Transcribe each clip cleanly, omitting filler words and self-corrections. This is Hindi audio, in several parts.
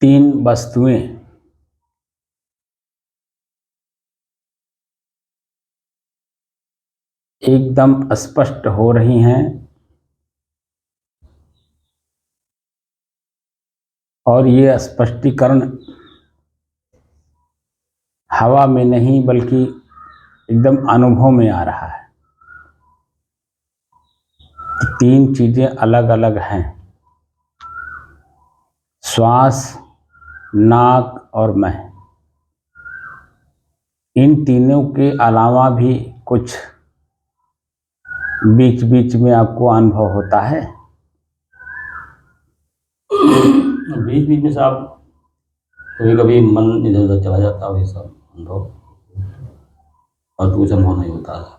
तीन वस्तुएं एकदम स्पष्ट हो रही हैं और ये स्पष्टीकरण हवा में नहीं बल्कि एकदम अनुभव में आ रहा है। तीन चीजें अलग अलग हैं, श्वास, नाक और मैं। इन तीनों के अलावा भी कुछ बीच बीच में आपको अनुभव होता है। बीच बीच में साहब कभी कभी मन इधर उधर चला जाता है, ये सब अनुभव, और कुछ अनुभव नहीं होता है।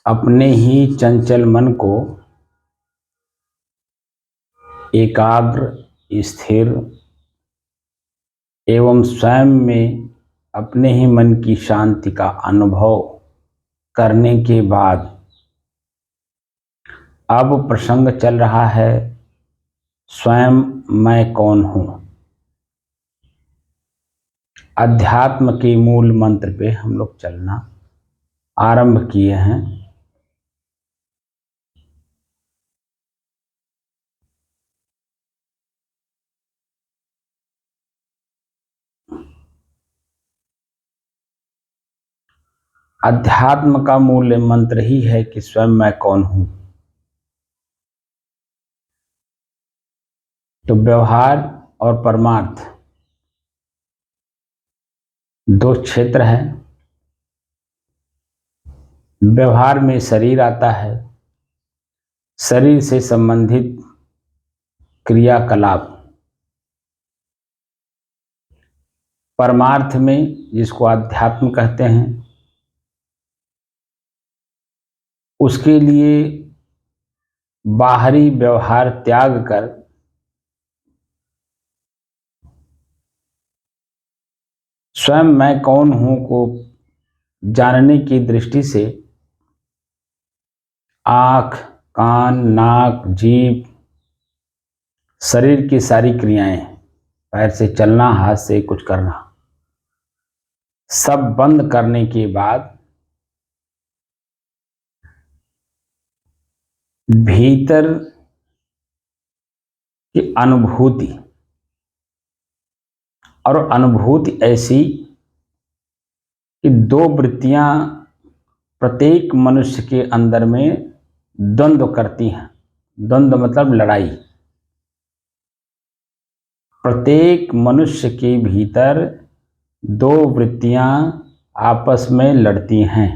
अपने ही चंचल मन को एकाग्र, स्थिर एवं स्वयं में अपने ही मन की शांति का अनुभव करने के बाद अब प्रसंग चल रहा है स्वयं मैं कौन हूं। अध्यात्म के मूल मंत्र पे हम लोग चलना आरंभ किए हैं। अध्यात्म का मूल मंत्र ही है कि स्वयं मैं कौन हूं। तो व्यवहार और परमार्थ दो क्षेत्र हैं। व्यवहार में शरीर आता है, शरीर से संबंधित क्रियाकलाप। परमार्थ में, जिसको अध्यात्म कहते हैं, उसके लिए बाहरी व्यवहार त्याग कर स्वयं मैं कौन हूं को जानने की दृष्टि से आँख, कान, नाक, जीभ, शरीर की सारी क्रियाएं, पैर से चलना, हाथ से कुछ करना, सब बंद करने के बाद भीतर की अनुभूति, और अनुभूति ऐसी कि दो वृत्तियां प्रत्येक मनुष्य के अंदर में द्वंद्व करती हैं। द्वंद्व मतलब लड़ाई। प्रत्येक मनुष्य के भीतर दो वृत्तियां आपस में लड़ती हैं।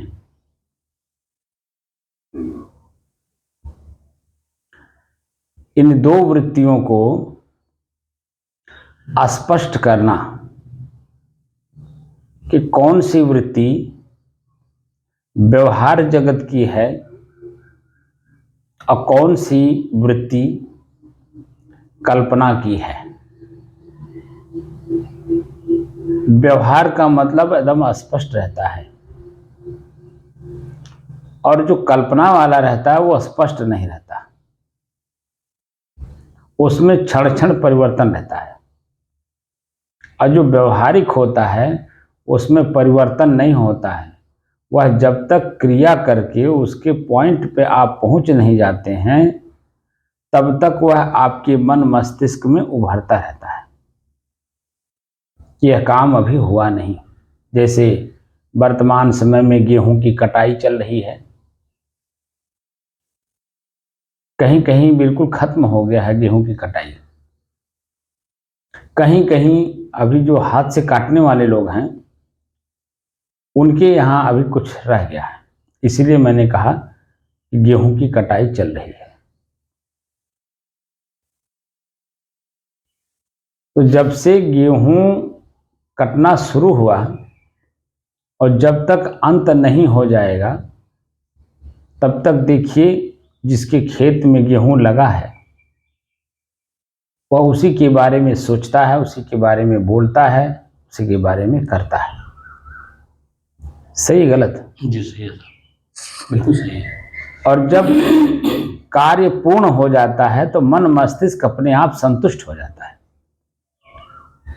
इन दो वृत्तियों को स्पष्ट करना कि कौन सी वृत्ति व्यवहार जगत की है और कौन सी वृत्ति कल्पना की है। व्यवहार का मतलब एकदम स्पष्ट रहता है और जो कल्पना वाला रहता है वो स्पष्ट नहीं रहता, उसमें क्षण क्षण परिवर्तन रहता है। और जो व्यवहारिक होता है उसमें परिवर्तन नहीं होता है। वह जब तक क्रिया करके उसके पॉइंट पे आप पहुंच नहीं जाते हैं तब तक वह आपके मन मस्तिष्क में उभरता रहता है कि यह काम अभी हुआ नहीं। जैसे वर्तमान समय में गेहूं की कटाई चल रही है। कहीं कहीं बिल्कुल खत्म हो गया है गेहूं की कटाई। कहीं कहीं अभी जो हाथ से काटने वाले लोग हैं उनके यहाँ अभी कुछ रह गया है। इसीलिए मैंने कहा कि गेहूं की कटाई चल रही है। तो जब से गेहूं कटना शुरू हुआ और जब तक अंत नहीं हो जाएगा तब तक देखिए जिसके खेत में गेहूं लगा है वह उसी के बारे में सोचता है, उसी के बारे में बोलता है, उसी के बारे में करता है। सही गलत? जी सही है सर, बिल्कुल सही है। और जब कार्य पूर्ण हो जाता है तो मन मस्तिष्क अपने आप संतुष्ट हो जाता है।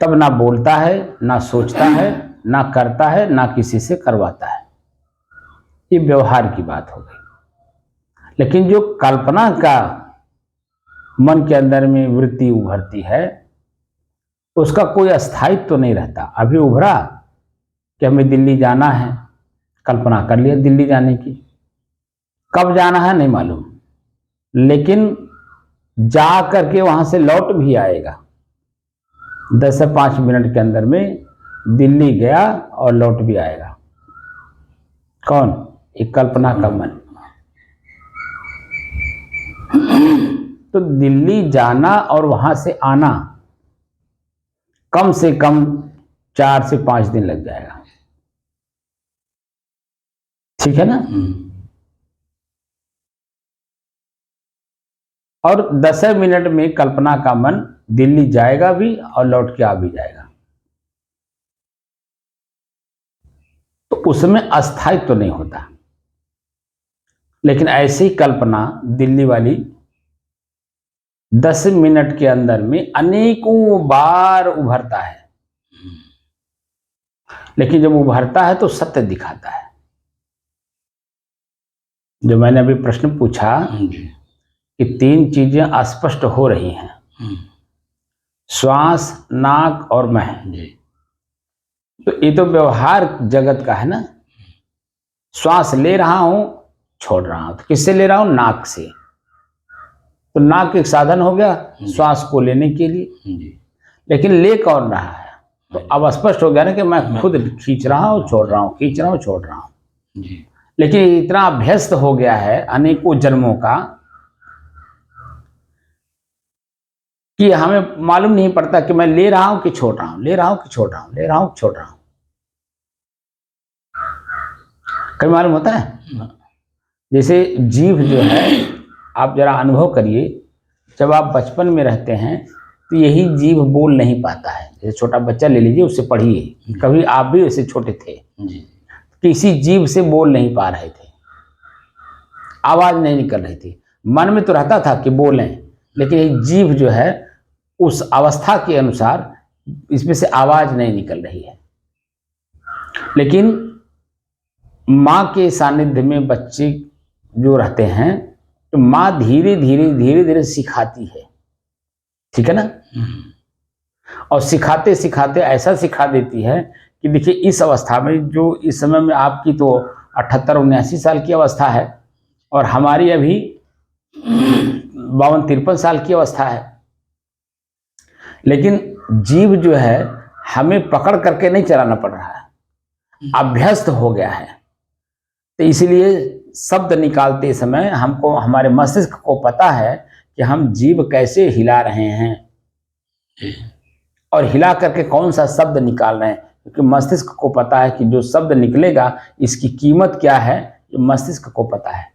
तब ना बोलता है, ना सोचता है, ना करता है, ना किसी से करवाता है। ये व्यवहार की बात हो गई। लेकिन जो कल्पना का मन के अंदर में वृत्ति उभरती है उसका कोई स्थायित्व तो नहीं रहता। अभी उभरा कि हमें दिल्ली जाना है, कल्पना कर लिया दिल्ली जाने की। कब जाना है नहीं मालूम, लेकिन जा करके वहां से लौट भी आएगा। 10 से 5 मिनट के अंदर में दिल्ली गया और लौट भी आएगा। कौन? एक कल्पना का मन। तो दिल्ली जाना और वहां से आना कम से कम 4 से 5 दिन लग जाएगा। ठीक है ना? और 10 मिनट में कल्पना का मन दिल्ली जाएगा भी और लौट के आ भी जाएगा। तो उसमें अस्थायित्व तो नहीं होता। लेकिन ऐसी कल्पना दिल्ली वाली 10 मिनट के अंदर में अनेकों बार उभरता है। लेकिन जब उभरता है तो सत्य दिखाता है। जो मैंने अभी प्रश्न पूछा कि 3 चीजें अस्पष्ट हो रही हैं, श्वास, नाक और मैं। तो ये तो व्यवहार जगत का है ना। श्वास ले रहा हूं, छोड़ रहा हूं, तो किससे ले रहा हूं? नाक से। तो नाक एक साधन हो गया श्वास को लेने के लिए। लेकिन ले कौन रहा है? तो अब स्पष्ट हो गया ना कि मैं खुद खींच रहा हूं, छोड़ रहा हूं, खींच रहा हूं, छोड़ रहा हूं। लेकिन इतना अभ्यस्त हो गया है अनेकों जन्मों का कि हमें मालूम नहीं पड़ता कि मैं ले रहा हूं कि छोड़ रहा हूं, ले रहा हूं कि छोड़ रहा हूं, ले रहा हूं कि छोड़ रहा हूं। कभी मालूम होता है? जैसे जीभ जो है, आप जरा अनुभव करिए, जब आप बचपन में रहते हैं तो यही जीभ बोल नहीं पाता है। जैसे छोटा बच्चा ले लीजिए, उससे पढ़िए, कभी आप भी वैसे छोटे थे, किसी जीभ से बोल नहीं पा रहे थे, आवाज नहीं निकल रही थी। मन में तो रहता था कि बोलें, लेकिन ये जीभ जो है उस अवस्था के अनुसार इसमें से आवाज नहीं निकल रही है। लेकिन माँ के सानिध्य में बच्चे जो रहते हैं तो माँ धीरे धीरे धीरे धीरे सिखाती है। ठीक है ना? और सिखाते सिखाते ऐसा सिखा देती है कि देखिए इस अवस्था में, जो इस समय में आपकी तो 78-79 साल की अवस्था है और हमारी अभी 52-53 साल की अवस्था है। लेकिन जीभ जो है हमें पकड़ करके नहीं चलाना पड़ रहा है, अभ्यस्त हो गया है। तो इसलिए शब्द निकालते समय हमको, हमारे मस्तिष्क को पता है कि हम जीभ कैसे हिला रहे हैं और हिला करके कौन सा शब्द निकाल रहे हैं, क्योंकि मस्तिष्क को पता है कि जो शब्द निकलेगा इसकी कीमत क्या है, ये मस्तिष्क को पता है।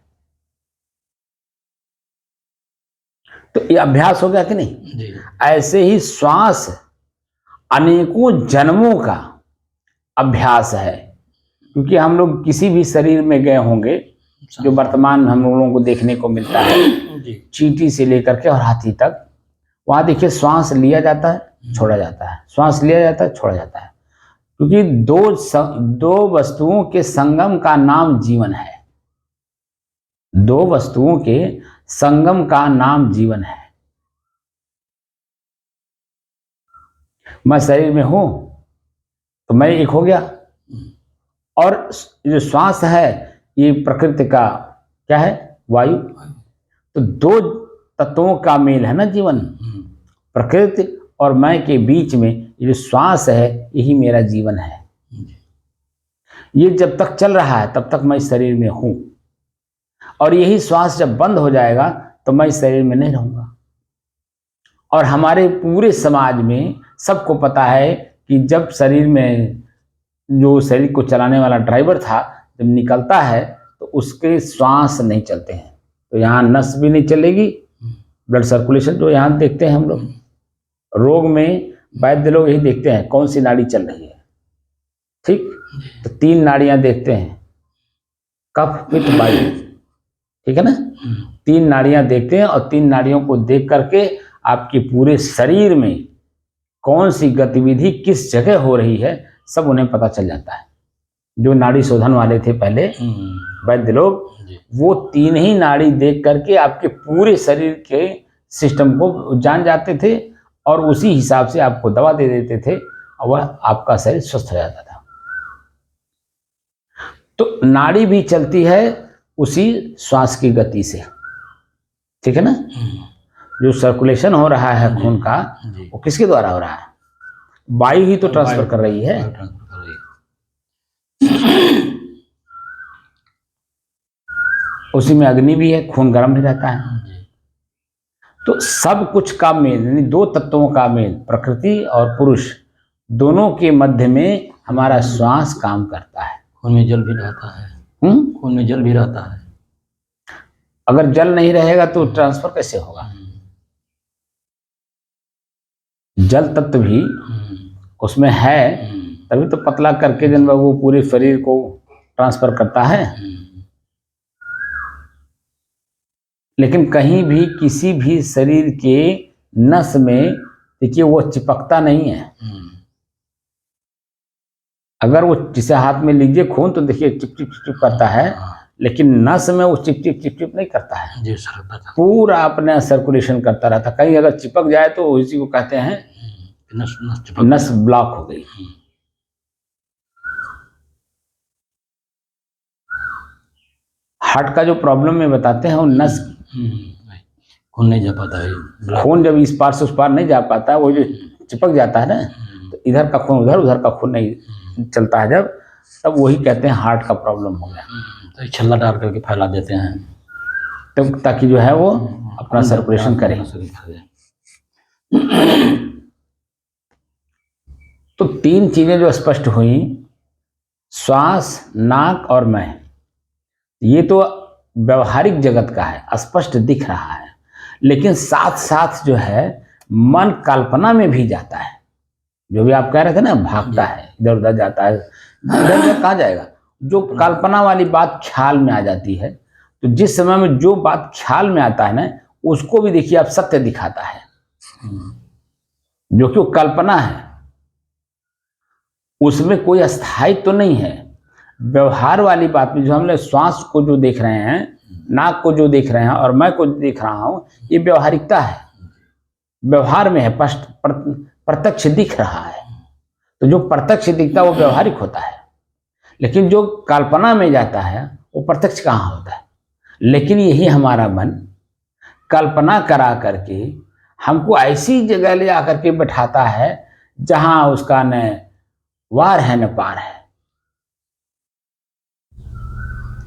तो ये अभ्यास हो गया कि नहीं? ऐसे ही श्वास अनेकों जन्मों का अभ्यास है। क्योंकि हम लोग किसी भी शरीर में गए होंगे, जो वर्तमान में हम लोगों को देखने को मिलता है, चींटी से लेकर के और हाथी तक, वहां देखिए श्वास लिया जाता है, छोड़ा जाता है, श्वास लिया जाता है, छोड़ा जाता है। क्योंकि दो वस्तुओं के संगम का नाम जीवन है। 2 वस्तुओं के संगम का नाम जीवन है। मैं शरीर में हूं तो मैं एक हो गया, और जो श्वास है ये प्रकृति का क्या है, वायु। तो दो तत्वों का मेल है ना जीवन, प्रकृति और मैं के बीच में ये जो श्वास है यही मेरा जीवन है। ये जब तक चल रहा है तब तक मैं इस शरीर में हूं, और यही श्वास जब बंद हो जाएगा तो मैं इस शरीर में नहीं रहूंगा। और हमारे पूरे समाज में सबको पता है कि जब शरीर में जो शरीर को चलाने वाला ड्राइवर था जब निकलता है तो उसके श्वास नहीं चलते हैं, तो यहाँ नस भी नहीं चलेगी, ब्लड सर्कुलेशन जो यहाँ देखते हैं हम लोग रोग में, वैद्य लोग यही देखते हैं कौन सी नाड़ी चल रही है। ठीक, तो 3 नाड़ियां देखते हैं, कफ पित्त वायु, ठीक है ना। 3 नाड़ियां देखते हैं और 3 नाड़ियों को देख करके आपके पूरे शरीर में कौन सी गतिविधि किस जगह हो रही है सब उन्हें पता चल जाता है। जो नाड़ी शोधन वाले थे पहले वैद्य लोग, वो 3 ही नाड़ी देख करके आपके पूरे शरीर के सिस्टम को जान जाते थे और उसी हिसाब से आपको दवा दे देते थे और वह आपका शरीर स्वस्थ हो जाता था। तो नाड़ी भी चलती है उसी श्वास की गति से, ठीक है ना। जो सर्कुलेशन हो रहा है खून का वो किसके द्वारा हो रहा है, वायु ही तो ट्रांसफर कर रही है। उसी में अग्नि भी है, खून गर्म भी रहता है। तो सब कुछ का मेल, यानी 2 तत्वों का मेल, प्रकृति और पुरुष दोनों के मध्य में हमारा श्वास काम करता है। खून में जल भी रहता है, खून में जल भी रहता है। अगर जल नहीं रहेगा तो ट्रांसफर कैसे होगा। जल तत्व भी उसमें है तभी तो पतला करके जन वो पूरे शरीर को ट्रांसफर करता है। लेकिन कहीं भी किसी भी शरीर के नस में देखिए वो चिपकता नहीं है। अगर वो जिसे हाथ में लीजिए खून तो देखिए चिप चिप चिप करता है, लेकिन नस में वो चिप चिप चिप चिप नहीं करता है जी सर, पूरा अपना सर्कुलेशन करता रहता। कहीं अगर चिपक जाए तो इसी को कहते हैं नस ब्लॉक हो गई। हार्ट का जो प्रॉब्लम में बताते हैं वो नस खून नहीं जा पाता है, खून जब इस पार से उस पार नहीं जा पाता, वो जो चिपक जाता है ना, तो इधर का खून उधर, उधर का खून नहीं चलता है जब, तब वही कहते हैं हार्ट का प्रॉब्लम हो गया। तो छल्ला डाल करके फैला देते हैं तब ताकि जो है वो अपना सर्कुलेशन करे। तो 3 चीजें जो स्पष्ट हुई, श्वास, नाक और मैं, ये तो व्यवहारिक जगत का है, स्पष्ट दिख रहा है। लेकिन साथ साथ जो है मन कल्पना में भी जाता है। जो भी आप कह रहे थे ना, भागता है, इधर उधर जाता है, इधर उधर कहाँ जाएगा। जो कल्पना वाली बात ख्याल में आ जाती है, तो जिस समय में जो बात ख्याल में आता है ना, उसको भी देखिए आप सत्य दिखाता है, जो कि वो कल्पना है, उसमें कोई स्थायित्व तो नहीं है। व्यवहार वाली बात में जो हमने श्वास को जो देख रहे हैं, नाक को जो देख रहे हैं और मैं को देख रहा हूं, ये व्यवहारिकता है, व्यवहार में है, प्रत्यक्ष दिख रहा है। तो जो प्रत्यक्ष दिखता है वो व्यवहारिक होता है, लेकिन जो कल्पना में जाता है वो प्रत्यक्ष कहाँ होता है। लेकिन यही हमारा मन कल्पना करा करके हमको ऐसी जगह ले आकर के बैठाता है जहां उसका न वार है न पार है,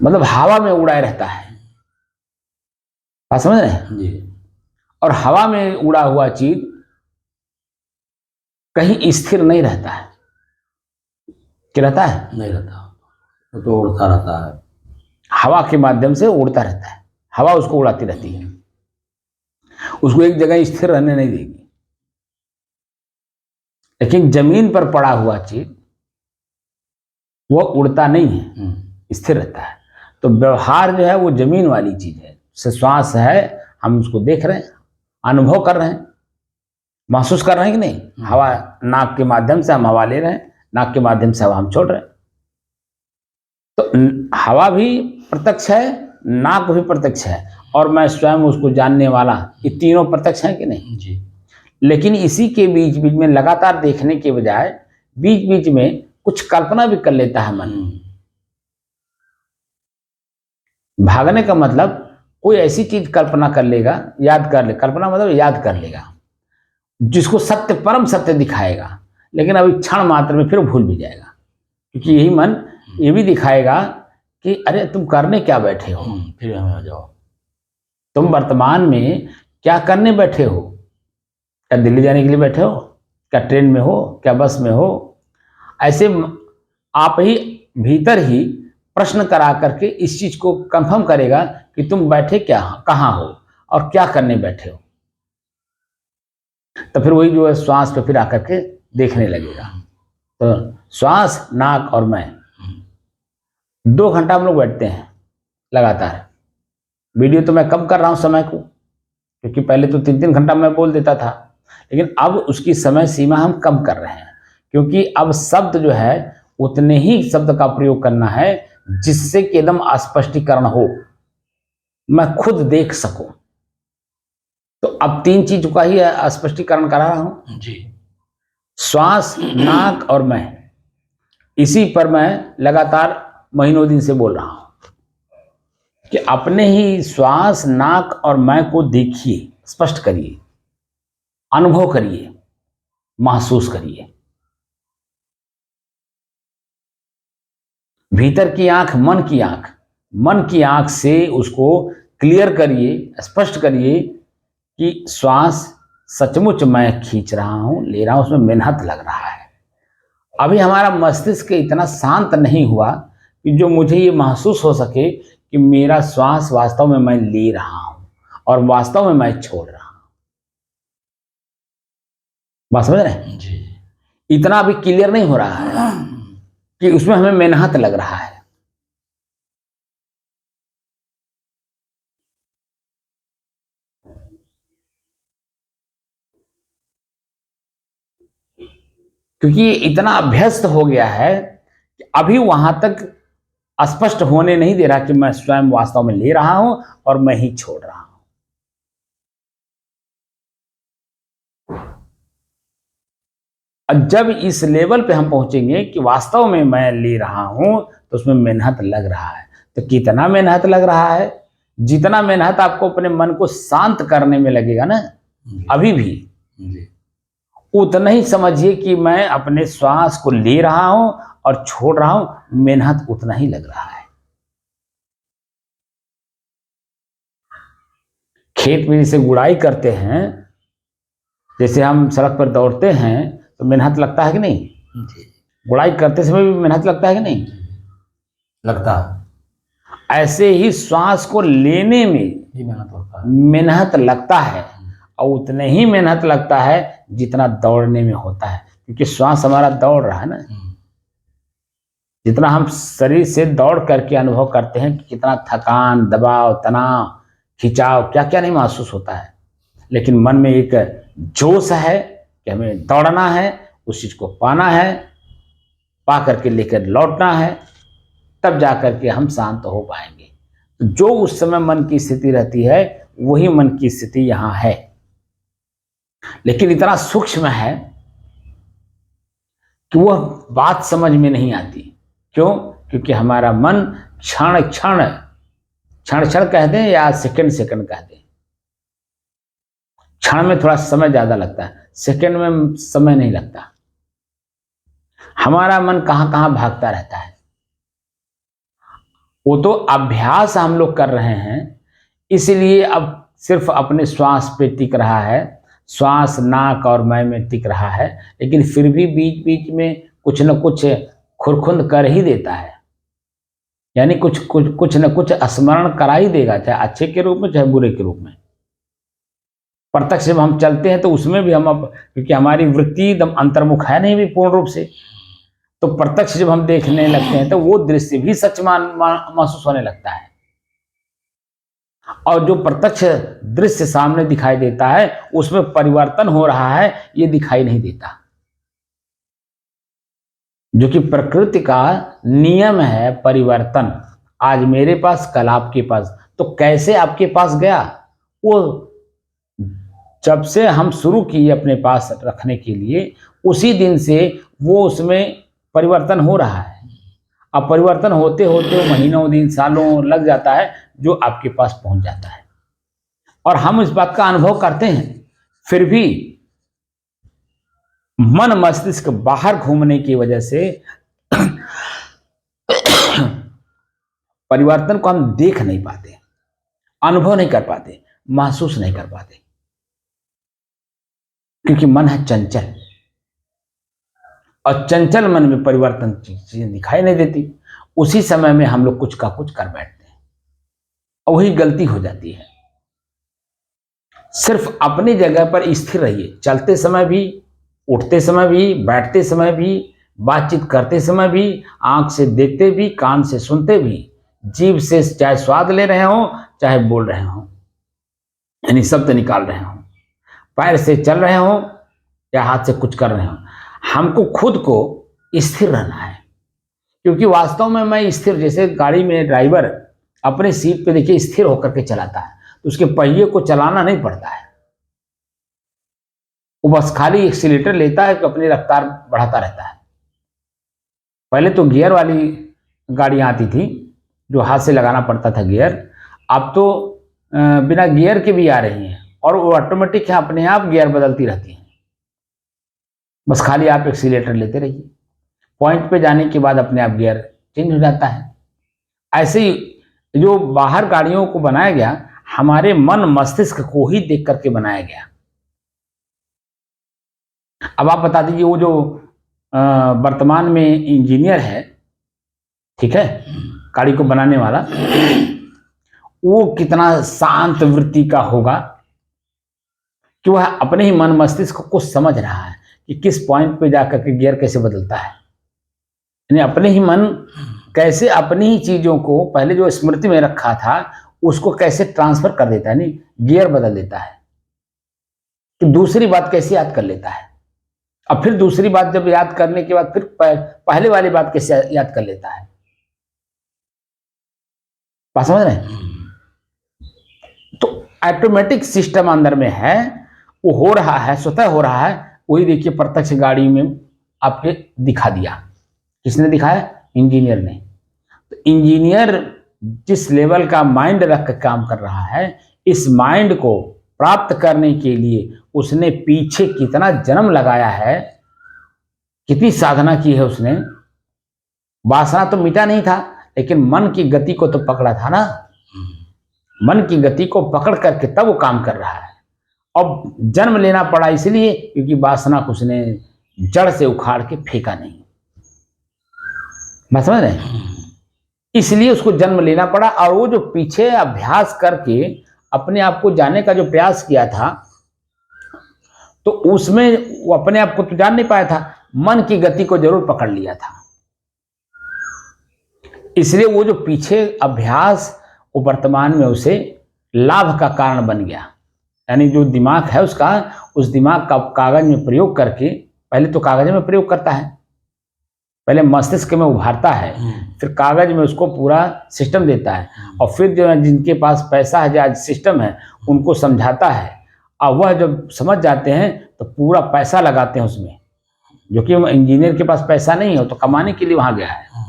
मतलब हवा में उड़ाए रहता है। बात समझ रहे हैं जी। और हवा में उड़ा हुआ चीज कहीं स्थिर नहीं रहता है। क्या रहता है? नहीं रहता, वो तो उड़ता रहता है, हवा के माध्यम से उड़ता रहता है, हवा उसको उड़ाती रहती है, उसको एक जगह स्थिर रहने नहीं देगी। लेकिन जमीन पर पड़ा हुआ चीज वो उड़ता नहीं है, स्थिर रहता है। तो व्यवहार जो है वो जमीन वाली चीज है। श्वास है, हम उसको देख रहे हैं, अनुभव कर रहे हैं, महसूस कर रहे हैं कि नहीं। हवा नाक के माध्यम से हम हवा ले रहे हैं, नाक के माध्यम से हवा हम छोड़ रहे हैं। तो हवा भी प्रत्यक्ष है, नाक भी प्रत्यक्ष है, और मैं स्वयं उसको जानने वाला, ये तीनों प्रत्यक्ष हैं कि नहीं जी। लेकिन इसी के बीच बीच में लगातार देखने के बजाय बीच बीच में कुछ कल्पना भी कर लेता है मन भागने का मतलब कोई ऐसी चीज कल्पना कर लेगा, याद कर ले, कल्पना मतलब याद कर लेगा, जिसको सत्य परम सत्य दिखाएगा, लेकिन अभी क्षण मात्र में फिर भूल भी जाएगा, क्योंकि यही मन ये भी दिखाएगा कि अरे तुम करने क्या बैठे हो, फिर हमें आ जाओ। तुम वर्तमान में क्या करने बैठे हो, क्या दिल्ली जाने के लिए बैठे हो, क्या ट्रेन में हो, क्या बस में हो। ऐसे आप ही भीतर ही प्रश्न करा करके इस चीज को कंफर्म करेगा कि तुम बैठे क्या कहाँ हो और क्या करने बैठे हो। तो फिर वही जो है श्वास पे फिर आकर के देखने लगेगा। तो श्वास, नाक और मैं 2 घंटा हम लोग बैठते हैं लगातार। वीडियो तो मैं कम कर रहा हूँ समय को, क्योंकि पहले तो 3-3 घंटा मैं बोल देता था, लेकिन अब उसकी समय सीमा हम कम कर रहे हैं, क्योंकि अब शब्द जो है उतने ही शब्द का प्रयोग करना है जिससे कि एकदम स्पष्टीकरण हो, मैं खुद देख सकूं। तो अब 3 चीजों का ही स्पष्टीकरण करा रहा हूं जी। श्वास, नाक और मैं। इसी पर मैं लगातार महीनों दिन से बोल रहा हूं कि अपने ही श्वास, नाक और मैं को देखिए, स्पष्ट करिए, अनुभव करिए, महसूस करिए। भीतर की आंख, मन की आंख से उसको क्लियर करिए, स्पष्ट करिए कि श्वास सचमुच मैं खींच रहा हूं, ले रहा हूं, उसमें मेहनत लग रहा है। अभी हमारा मस्तिष्क इतना शांत नहीं हुआ कि जो मुझे ये महसूस हो सके कि मेरा श्वास वास्तव में मैं ले रहा हूं और वास्तव में मैं छोड़ रहा हूं। बात समझ रहे हैं? जी। इतना अभी क्लियर नहीं हो रहा है कि उसमें हमें मेहनत लग रहा है। क्योंकि इतना अभ्यस्त हो गया है कि अभी वहां तक स्पष्ट होने नहीं दे रहा कि मैं स्वयं वास्तव में ले रहा हूं और मैं ही छोड़ रहा हूं। जब इस लेवल पे हम पहुंचेंगे कि वास्तव में मैं ले रहा हूं तो उसमें मेहनत लग रहा है। तो कितना मेहनत लग रहा है? जितना मेहनत आपको अपने मन को शांत करने में लगेगा ना अभी भी, उतना ही समझिए कि मैं अपने श्वास को ले रहा हूं और छोड़ रहा हूं, मेहनत उतना ही लग रहा है। खेत में जैसे गुड़ाई करते हैं, जैसे हम सड़क पर दौड़ते हैं तो मेहनत लगता है कि नहीं? गुड़ाई करते समय भी मेहनत लगता है कि नहीं? लगता। ऐसे ही श्वास को लेने में मेहनत लगता है और उतने ही मेहनत लगता है जितना दौड़ने में होता है, क्योंकि श्वास हमारा दौड़ रहा है ना। जितना हम शरीर से दौड़ करके अनुभव करते हैं कि कितना थकान, दबाव, तनाव, खिंचाव, क्या क्या नहीं महसूस होता है, लेकिन मन में एक जोश है कि हमें दौड़ना है, उस चीज को पाना है, पा करके लेकर लौटना है, तब जा करके हम शांत हो पाएंगे। तो जो उस समय मन की स्थिति रहती है वही मन की स्थिति यहाँ है, लेकिन इतना सूक्ष्म है कि वह बात समझ में नहीं आती। क्यों? क्योंकि हमारा मन क्षण क्षण, क्षण क्षण कह दें या सेकंड सेकंड कह दें, क्षण में थोड़ा समय ज्यादा लगता है, सेकंड में समय नहीं लगता। हमारा मन कहां कहां भागता रहता है। वो तो अभ्यास हम लोग कर रहे हैं, इसलिए अब सिर्फ अपने श्वास पे टिक रहा है, श्वास नाक और मैं में टिक रहा है, लेकिन फिर भी बीच बीच में कुछ न कुछ खुरखुंद कर ही देता है, यानी कुछ न कुछ स्मरण करा ही देगा, चाहे अच्छे के रूप में चाहे बुरे के रूप में। प्रत्यक्ष जब हम चलते हैं तो उसमें भी हम अब, क्योंकि हमारी वृत्ति एकदम अंतर्मुख है नहीं भी पूर्ण रूप से, तो प्रत्यक्ष जब हम देखने लगते हैं तो वो दृश्य भी सच महसूस होने लगता है। और जो प्रत्यक्ष दृश्य सामने दिखाई देता है उसमें परिवर्तन हो रहा है ये दिखाई नहीं देता, जो कि प्रकृति का नियम है परिवर्तन। आज मेरे पास कल आपके पास, तो कैसे आपके पास गया? वो जब से हम शुरू किए अपने पास रखने के लिए उसी दिन से वो उसमें परिवर्तन हो रहा है। अब परिवर्तन होते होते महीनों दिन सालों लग जाता है, जो आपके पास पहुंच जाता है। और हम इस बात का अनुभव करते हैं, फिर भी मन मस्तिष्क बाहर घूमने की वजह से परिवर्तन को हम देख नहीं पाते, अनुभव नहीं कर पाते, महसूस नहीं कर पाते, क्योंकि मन है चंचल, और चंचल मन में परिवर्तन चीजें दिखाई नहीं देती। उसी समय में हम लोग कुछ का कुछ कर बैठते हैं और वही गलती हो जाती है। सिर्फ अपनी जगह पर स्थिर रहिए, चलते समय भी, उठते समय भी, बैठते समय भी, बातचीत करते समय भी, आंख से देखते भी, कान से सुनते भी, जीभ से चाहे स्वाद ले रहे हो चाहे बोल रहे हो, यानी शब्द निकाल रहे हो, पैर से चल रहे हो या हाथ से कुछ कर रहे हो, हमको खुद को स्थिर रहना है। क्योंकि वास्तव में मैं स्थिर, जैसे गाड़ी में ड्राइवर अपने सीट पे देखिए स्थिर होकर के चलाता है, तो उसके पहिए को चलाना नहीं पड़ता है, वो बस खाली एक्सीलेटर लेता है कि अपनी रफ्तार बढ़ाता रहता है। पहले तो गियर वाली गाड़ियां आती थी जो हाथ से लगाना पड़ता था गियर, अब तो बिना गियर के भी आ रही हैं और वो ऑटोमेटिक है, अपने आप गियर बदलती रहती हैं। बस खाली आप एक्सीलेटर लेते रहिए, पॉइंट पे जाने के बाद अपने आप गियर चेंज हो जाता है। ऐसे ही जो बाहर गाड़ियों को बनाया गया, हमारे मन मस्तिष्क को ही देख करके बनाया गया। अब आप बता दीजिए, वो जो वर्तमान में इंजीनियर है, ठीक है, गाड़ी को बनाने वाला, वो कितना शांत वृत्ति का होगा कि वह अपने ही मन मस्तिष्क को समझ रहा है कि किस पॉइंट पे जाकर के गियर कैसे बदलता है। यानी अपने ही मन कैसे अपनी ही चीजों को पहले जो स्मृति में रखा था उसको कैसे ट्रांसफर कर देता है, नहीं गियर बदल देता है, कि दूसरी बात कैसे याद कर लेता है, अब फिर दूसरी बात जब याद करने के बाद फिर पहले वाली बात कैसे याद कर लेता है। बात समझ रहे हैं? तो ऑटोमेटिक सिस्टम अंदर में है, वो हो रहा है, स्वतः हो रहा है। वही देखिए प्रत्यक्ष गाड़ी में आपके दिखा दिया, किसने दिखाया? इंजीनियर ने। तो इंजीनियर जिस लेवल का माइंड रख कर काम कर रहा है, इस माइंड को प्राप्त करने के लिए उसने पीछे कितना जन्म लगाया है, कितनी साधना की है उसने। वासना तो मिटा नहीं था, लेकिन मन की गति को तो पकड़ा था ना, मन की गति को पकड़ करके तब वो काम कर रहा है। अब जन्म लेना पड़ा इसलिए क्योंकि वासना को उसने जड़ से उखाड़ के फेंका नहीं। बात समझ रहे हैं? इसलिए उसको जन्म लेना पड़ा। और वो जो पीछे अभ्यास करके अपने आप को जानने का जो प्रयास किया था, तो उसमें वो अपने आप को तो जान नहीं पाया था, मन की गति को जरूर पकड़ लिया था। इसलिए वो जो पीछे अभ्यास वो वर्तमान में उसे लाभ का कारण बन गया। यानी जो दिमाग है उसका, उस दिमाग का कागज में प्रयोग करके, पहले तो कागज में प्रयोग करता है, पहले मस्तिष्क में उभारता है, फिर कागज में उसको पूरा सिस्टम देता है, और फिर जो है जिनके पास पैसा है, जो सिस्टम है, उनको समझाता है। और वह जब समझ जाते हैं तो पूरा पैसा लगाते हैं उसमें, जो कि इंजीनियर के पास पैसा नहीं है, तो कमाने के लिए वहां गया है।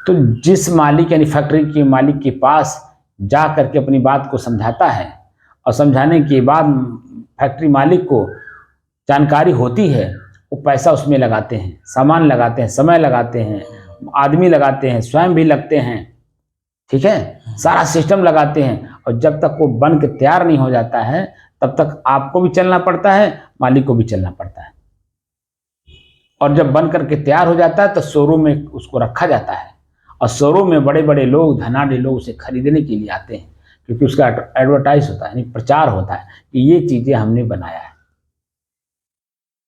तो जिस मालिक यानी फैक्ट्री के मालिक के पास जा करके अपनी बात को समझाता है, और समझाने के बाद फैक्ट्री मालिक को जानकारी होती है, वो पैसा उसमें लगाते हैं, सामान लगाते हैं, समय लगाते हैं, आदमी लगाते हैं, स्वयं भी लगते हैं, ठीक है, सारा सिस्टम लगाते हैं। और जब तक वो बन के तैयार नहीं हो जाता है, तब तक आपको भी चलना पड़ता है, मालिक को भी चलना पड़ता है। और जब बन करके तैयार हो जाता है तो शोरूम में उसको रखा जाता है, और शोरूम में बड़े बड़े लोग, धनाढ़ लोग उसे खरीदने के लिए आते हैं, क्योंकि उसका एडवर्टाइज होता है, यानी प्रचार होता है कि ये चीजें हमने बनाया है।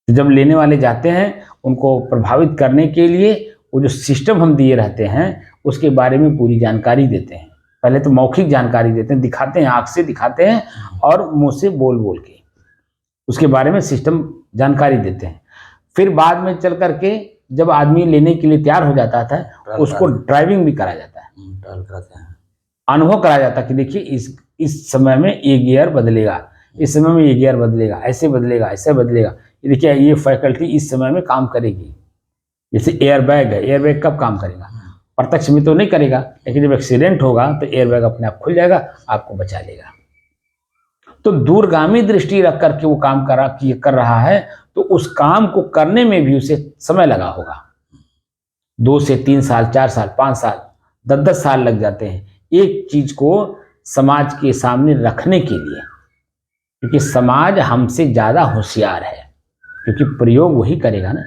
तो जब लेने वाले जाते हैं, उनको प्रभावित करने के लिए वो जो सिस्टम हम दिए रहते हैं उसके बारे में पूरी जानकारी देते हैं। पहले तो मौखिक जानकारी देते हैं, दिखाते हैं, आंख से दिखाते हैं और मुंह से बोल बोल के उसके बारे में सिस्टम जानकारी देते हैं। फिर बाद में चल करके जब आदमी लेने के लिए तैयार हो जाता था, उसको ड्राइविंग भी कराया जाता है, अनुभव कराया जाता है कि देखिए इस समय में ये गियर बदलेगा, इस समय में ये गियर बदलेगा, ऐसे बदलेगा, ऐसे बदलेगा, ये देखिए ये फैकल्टी इस समय में काम करेगी। जैसे एयरबैग है, एयरबैग कब काम करेगा? प्रत्यक्ष में तो नहीं करेगा, लेकिन जब एक्सीडेंट होगा तो एयरबैग अपने आप खुल जाएगा, आपको बचा लेगा। तो दूरगामी दृष्टि रख करके वो काम कर रहा है, तो उस काम को करने में भी उसे समय लगा होगा। 2 से 3 साल, 4 साल, 5 साल, 10-10 साल लग जाते हैं एक चीज को समाज के सामने रखने के लिए, क्योंकि समाज हमसे ज्यादा होशियार है, क्योंकि प्रयोग वही करेगा ना।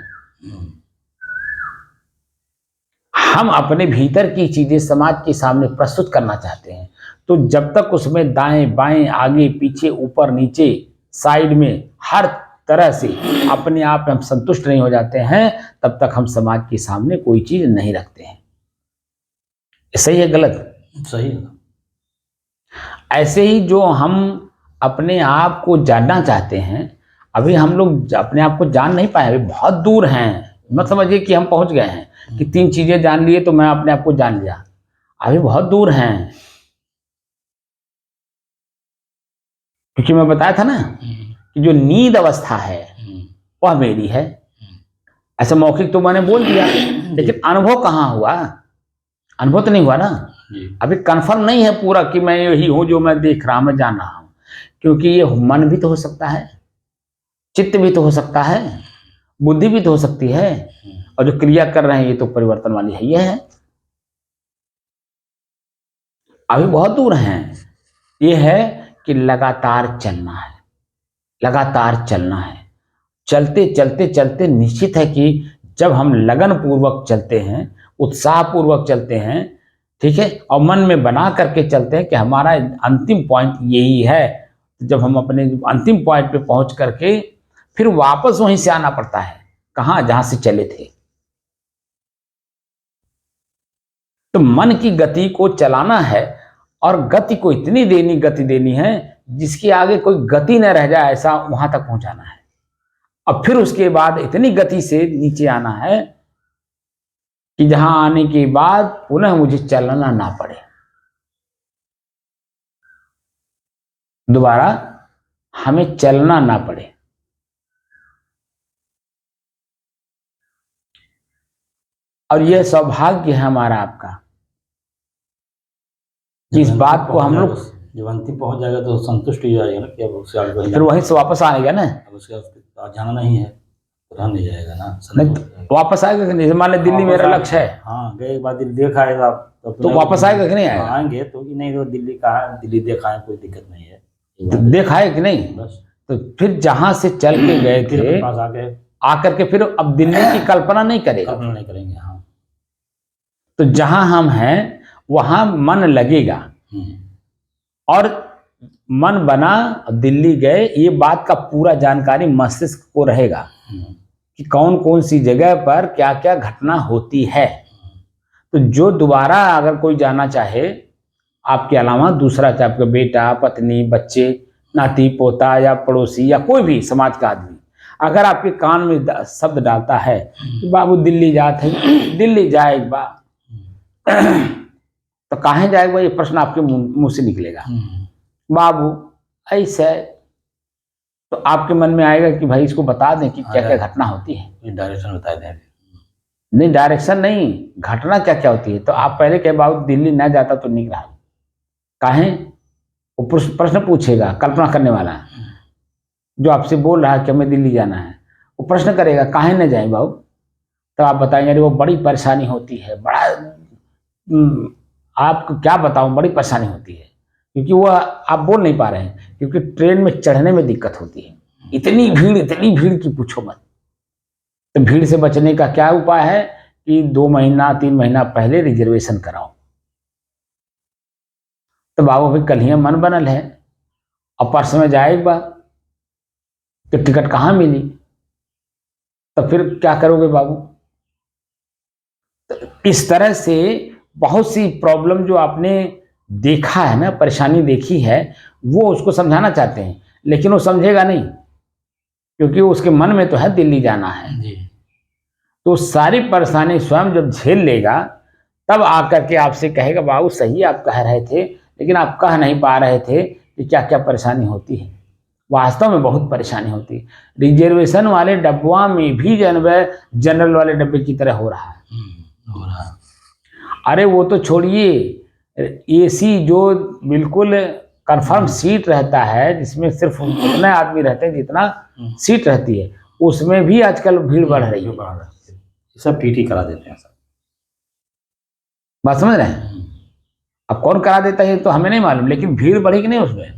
हम अपने भीतर की चीजें समाज के सामने प्रस्तुत करना चाहते हैं, तो जब तक उसमें दाएं बाएं, आगे पीछे, ऊपर नीचे, साइड में, हर तरह से अपने आप में हम संतुष्ट नहीं हो जाते हैं, तब तक हम समाज के सामने कोई चीज नहीं रखते हैं। सही है गलत? सही है। ऐसे ही जो हम अपने आप को जानना चाहते हैं, अभी हम लोग अपने आप को जान नहीं पाए, अभी बहुत दूर हैं। मत समझिए कि हम पहुंच गए हैं कि 3 चीजें जान लिए तो मैं अपने आप को जान लिया, अभी बहुत दूर हैं। क्योंकि मैं बताया था ना कि जो नींद अवस्था है वह मेरी है। ऐसा मौखिक तो मैंने बोल दिया, लेकिन अनुभव कहाँ हुआ? अनुभव तो नहीं हुआ ना। अभी कंफर्म नहीं है पूरा कि मैं यही हूं जो मैं देख रहा हूं, मैं जान रहा हूं, क्योंकि ये मन भी तो हो सकता है, चित्त भी तो हो सकता है, बुद्धि भी तो हो सकती है, और जो क्रिया कर रहे हैं ये तो परिवर्तन वाली है। ये है, अभी बहुत दूर हैं। ये है कि लगातार चलना है, लगातार चलना है। चलते चलते चलते निश्चित है कि जब हम लगन पूर्वक चलते हैं, उत्साह पूर्वक चलते हैं, ठीक है, और मन में बना करके चलते हैं कि हमारा अंतिम पॉइंट यही है, जब हम अपने अंतिम पॉइंट पे पहुंच करके फिर वापस वहीं से आना पड़ता है, कहां? जहां से चले थे। तो मन की गति को चलाना है, और गति को इतनी गति देनी है जिसके आगे कोई गति न रह जाए, ऐसा वहां तक पहुंचाना है। अब फिर उसके बाद इतनी गति से नीचे आना है कि जहां आने के बाद पुनः मुझे चलना ना पड़े, दोबारा हमें चलना ना पड़े। और यह सौभाग्य है हमारा, आपका, इस बात को हम लोग जब अंतिम पहुंच जाएगा तो संतुष्ट हो जाएगा ना कि अब उससे आगे फिर वहीं से वापस आएगा ना। अब उसके जाना नहीं है तो रह नहीं जाएगा ना, नहीं तो वापस आएगा कि नहीं? मान ले दिल्ली मेरा लक्ष्य है, हाँ गए एक बार दिल्ली देखा आएगा तो वापस आएगा कि नहीं आएगा? आएंगे तो कि नहीं, तो दिल्ली कहा है, दिल्ली देखा है, कोई दिक्कत नहीं है, देखा है कि नहीं? बस। तो फिर जहां से चल के गए थे पास आके आकर के फिर अब दिल्ली की कल्पना नहीं करेगा, कल्पना नहीं करेंगे। हाँ, तो जहां हम हैं वहां मन लगेगा, और मन बना, दिल्ली गए, ये बात का पूरा जानकारी मस्तिष्क को रहेगा कि कौन कौन सी जगह पर क्या क्या घटना होती है। तो जो दोबारा अगर कोई जाना चाहे आपके अलावा दूसरा, चाहे आपका बेटा, पत्नी, बच्चे, नाती पोता या पड़ोसी या कोई भी समाज का आदमी, अगर आपके कान में शब्द डालता है कि बाबू दिल्ली जाते हैं, दिल्ली जाएगा, तो कहाँ जाएगा? ये प्रश्न आपके मुंह से निकलेगा, बाबू ऐसे, तो आपके मन में आएगा कि भाई इसको बता दें कि क्या क्या घटना होती है, डायरेक्शन बता दें। नहीं डायरेक्शन नहीं, घटना क्या क्या होती है। तो आप पहले कहे बाबू दिल्ली ना जाता तो निक रहा, काहे? वो प्रश्न पूछेगा, कल्पना करने वाला जो आपसे बोल रहा है कि हमें दिल्ली जाना है, वो प्रश्न करेगा काहे न जाए बाबू? तो आप बताएंगे अरे वो बड़ी परेशानी होती है, बड़ा आपको क्या बताऊं, बड़ी परेशानी होती है, क्योंकि वो आप बोल नहीं पा रहे हैं, क्योंकि ट्रेन में चढ़ने में दिक्कत होती है, इतनी भीड़ की पूछो मत। तो भीड़ से बचने का क्या उपाय है कि 2 महीना 3 महीना पहले रिजर्वेशन कराओ। तो बाबू अभी कल ही मन बनल है और परसों में जाएगा, तो टिकट कहाँ मिली? तो फिर क्या करोगे बाबू? तो इस तरह से बहुत सी प्रॉब्लम जो आपने देखा है ना, परेशानी देखी है, वो उसको समझाना चाहते हैं, लेकिन वो समझेगा नहीं, क्योंकि उसके मन में तो है दिल्ली जाना है जी। तो सारी परेशानी स्वयं जब झेल लेगा तब आकर के आपसे कहेगा बाबू सही आप कह रहे थे, लेकिन आप कह नहीं पा रहे थे कि क्या क्या परेशानी होती है। वास्तव में बहुत परेशानी होती है। रिजर्वेशन वाले डब्बा में भी जनरल वाले डब्बे की तरह हो रहा है। अरे वो तो छोड़िए, एसी जो बिल्कुल कंफर्म सीट रहता है, जिसमें सिर्फ उतने आदमी रहते हैं जितना सीट रहती है, उसमें भी आजकल भीड़ बढ़ रही है। सब टीटी करा देते हैं सब। बात समझ रहे हैं? अब कौन करा देता है तो हमें नहीं मालूम, लेकिन भीड़ बढ़ेगी नहीं उसमें,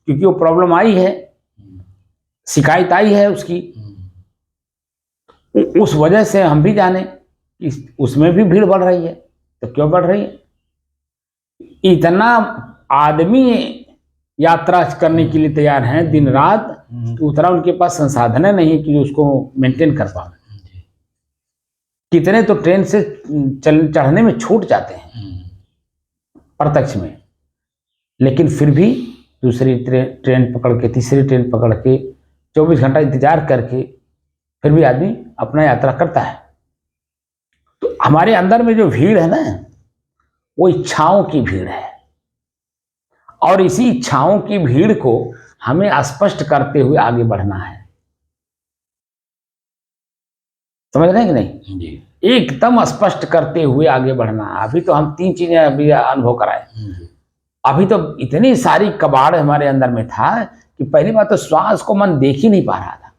क्योंकि वो प्रॉब्लम आई है, शिकायत आई है उसकी, उस वजह से हम भी जाने कि उसमें भी भीड़ बढ़ रही है। तो क्यों बढ़ रही है? इतना आदमी यात्रा करने के लिए तैयार हैं दिन रात, तो उतना उनके पास संसाधन नहीं है कि उसको मेंटेन कर पाए। कितने तो ट्रेन से चढ़ने में छूट जाते हैं प्रत्यक्ष में, लेकिन फिर भी दूसरी ट्रेन पकड़ के, तीसरी ट्रेन पकड़ के 24 घंटा इंतजार करके फिर भी आदमी अपना यात्रा करता है। तो हमारे अंदर में जो भीड़ है ना, वो इच्छाओं की भीड़ है, और इसी इच्छाओं की भीड़ को हमें स्पष्ट करते हुए आगे बढ़ना है। समझ रहे हैं कि नहीं जी। एकदम स्पष्ट करते हुए आगे बढ़ना। अभी तो हम 3 चीजें अभी अनुभव कराए। अभी तो इतनी सारी कबाड़ हमारे अंदर में था कि पहली बात तो श्वास को मन देख ही नहीं पा रहा था,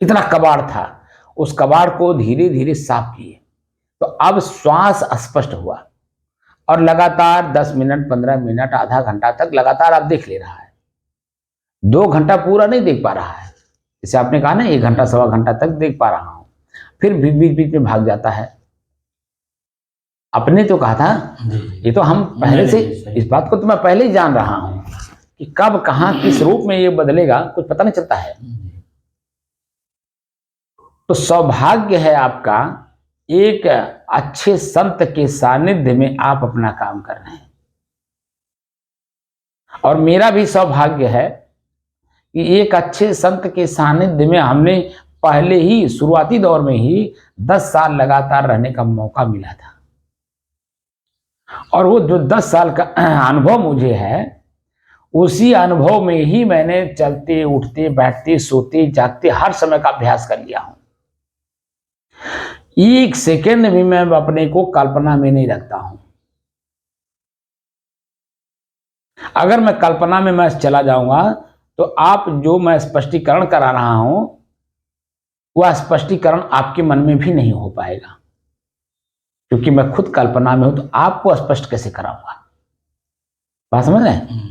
इतना कबाड़ था। उस कबाड़ को धीरे धीरे साफ किए तो अब श्वास स्पष्ट हुआ, और लगातार 10 मिनट, 15 मिनट, आधा घंटा तक लगातार आप देख ले रहा है। 2 घंटा पूरा नहीं देख पा रहा है, जैसे आपने कहा ना 1 घंटा, सवा घंटा तक देख पा रहा हूं, फिर बीच बीच में भाग जाता है। आपने तो कहा था, ये तो हम पहले से, इस बात को तो मैं पहले ही जान रहा हूं कि कब कहां किस रूप में ये बदलेगा कुछ पता नहीं चलता है। तो सौभाग्य है आपका, एक अच्छे संत के सानिध्य में आप अपना काम कर रहे हैं, और मेरा भी सौभाग्य है कि एक अच्छे संत के सानिध्य में हमने पहले ही शुरुआती दौर में ही 10 साल लगातार रहने का मौका मिला था। और वो जो 10 साल का अनुभव मुझे है, उसी अनुभव में ही मैंने चलते, उठते, बैठते, सोते, जागते हर समय का अभ्यास कर लिया हूं। एक सेकेंड भी मैं अपने को कल्पना में नहीं रखता हूं। अगर मैं कल्पना में मैं चला जाऊंगा तो आप जो मैं स्पष्टीकरण करा रहा हूं, वह स्पष्टीकरण आपके मन में भी नहीं हो पाएगा, क्योंकि मैं खुद कल्पना में हूं। तो आपको स्पष्ट कैसे कराऊंगा? बात समझ रहे हैं?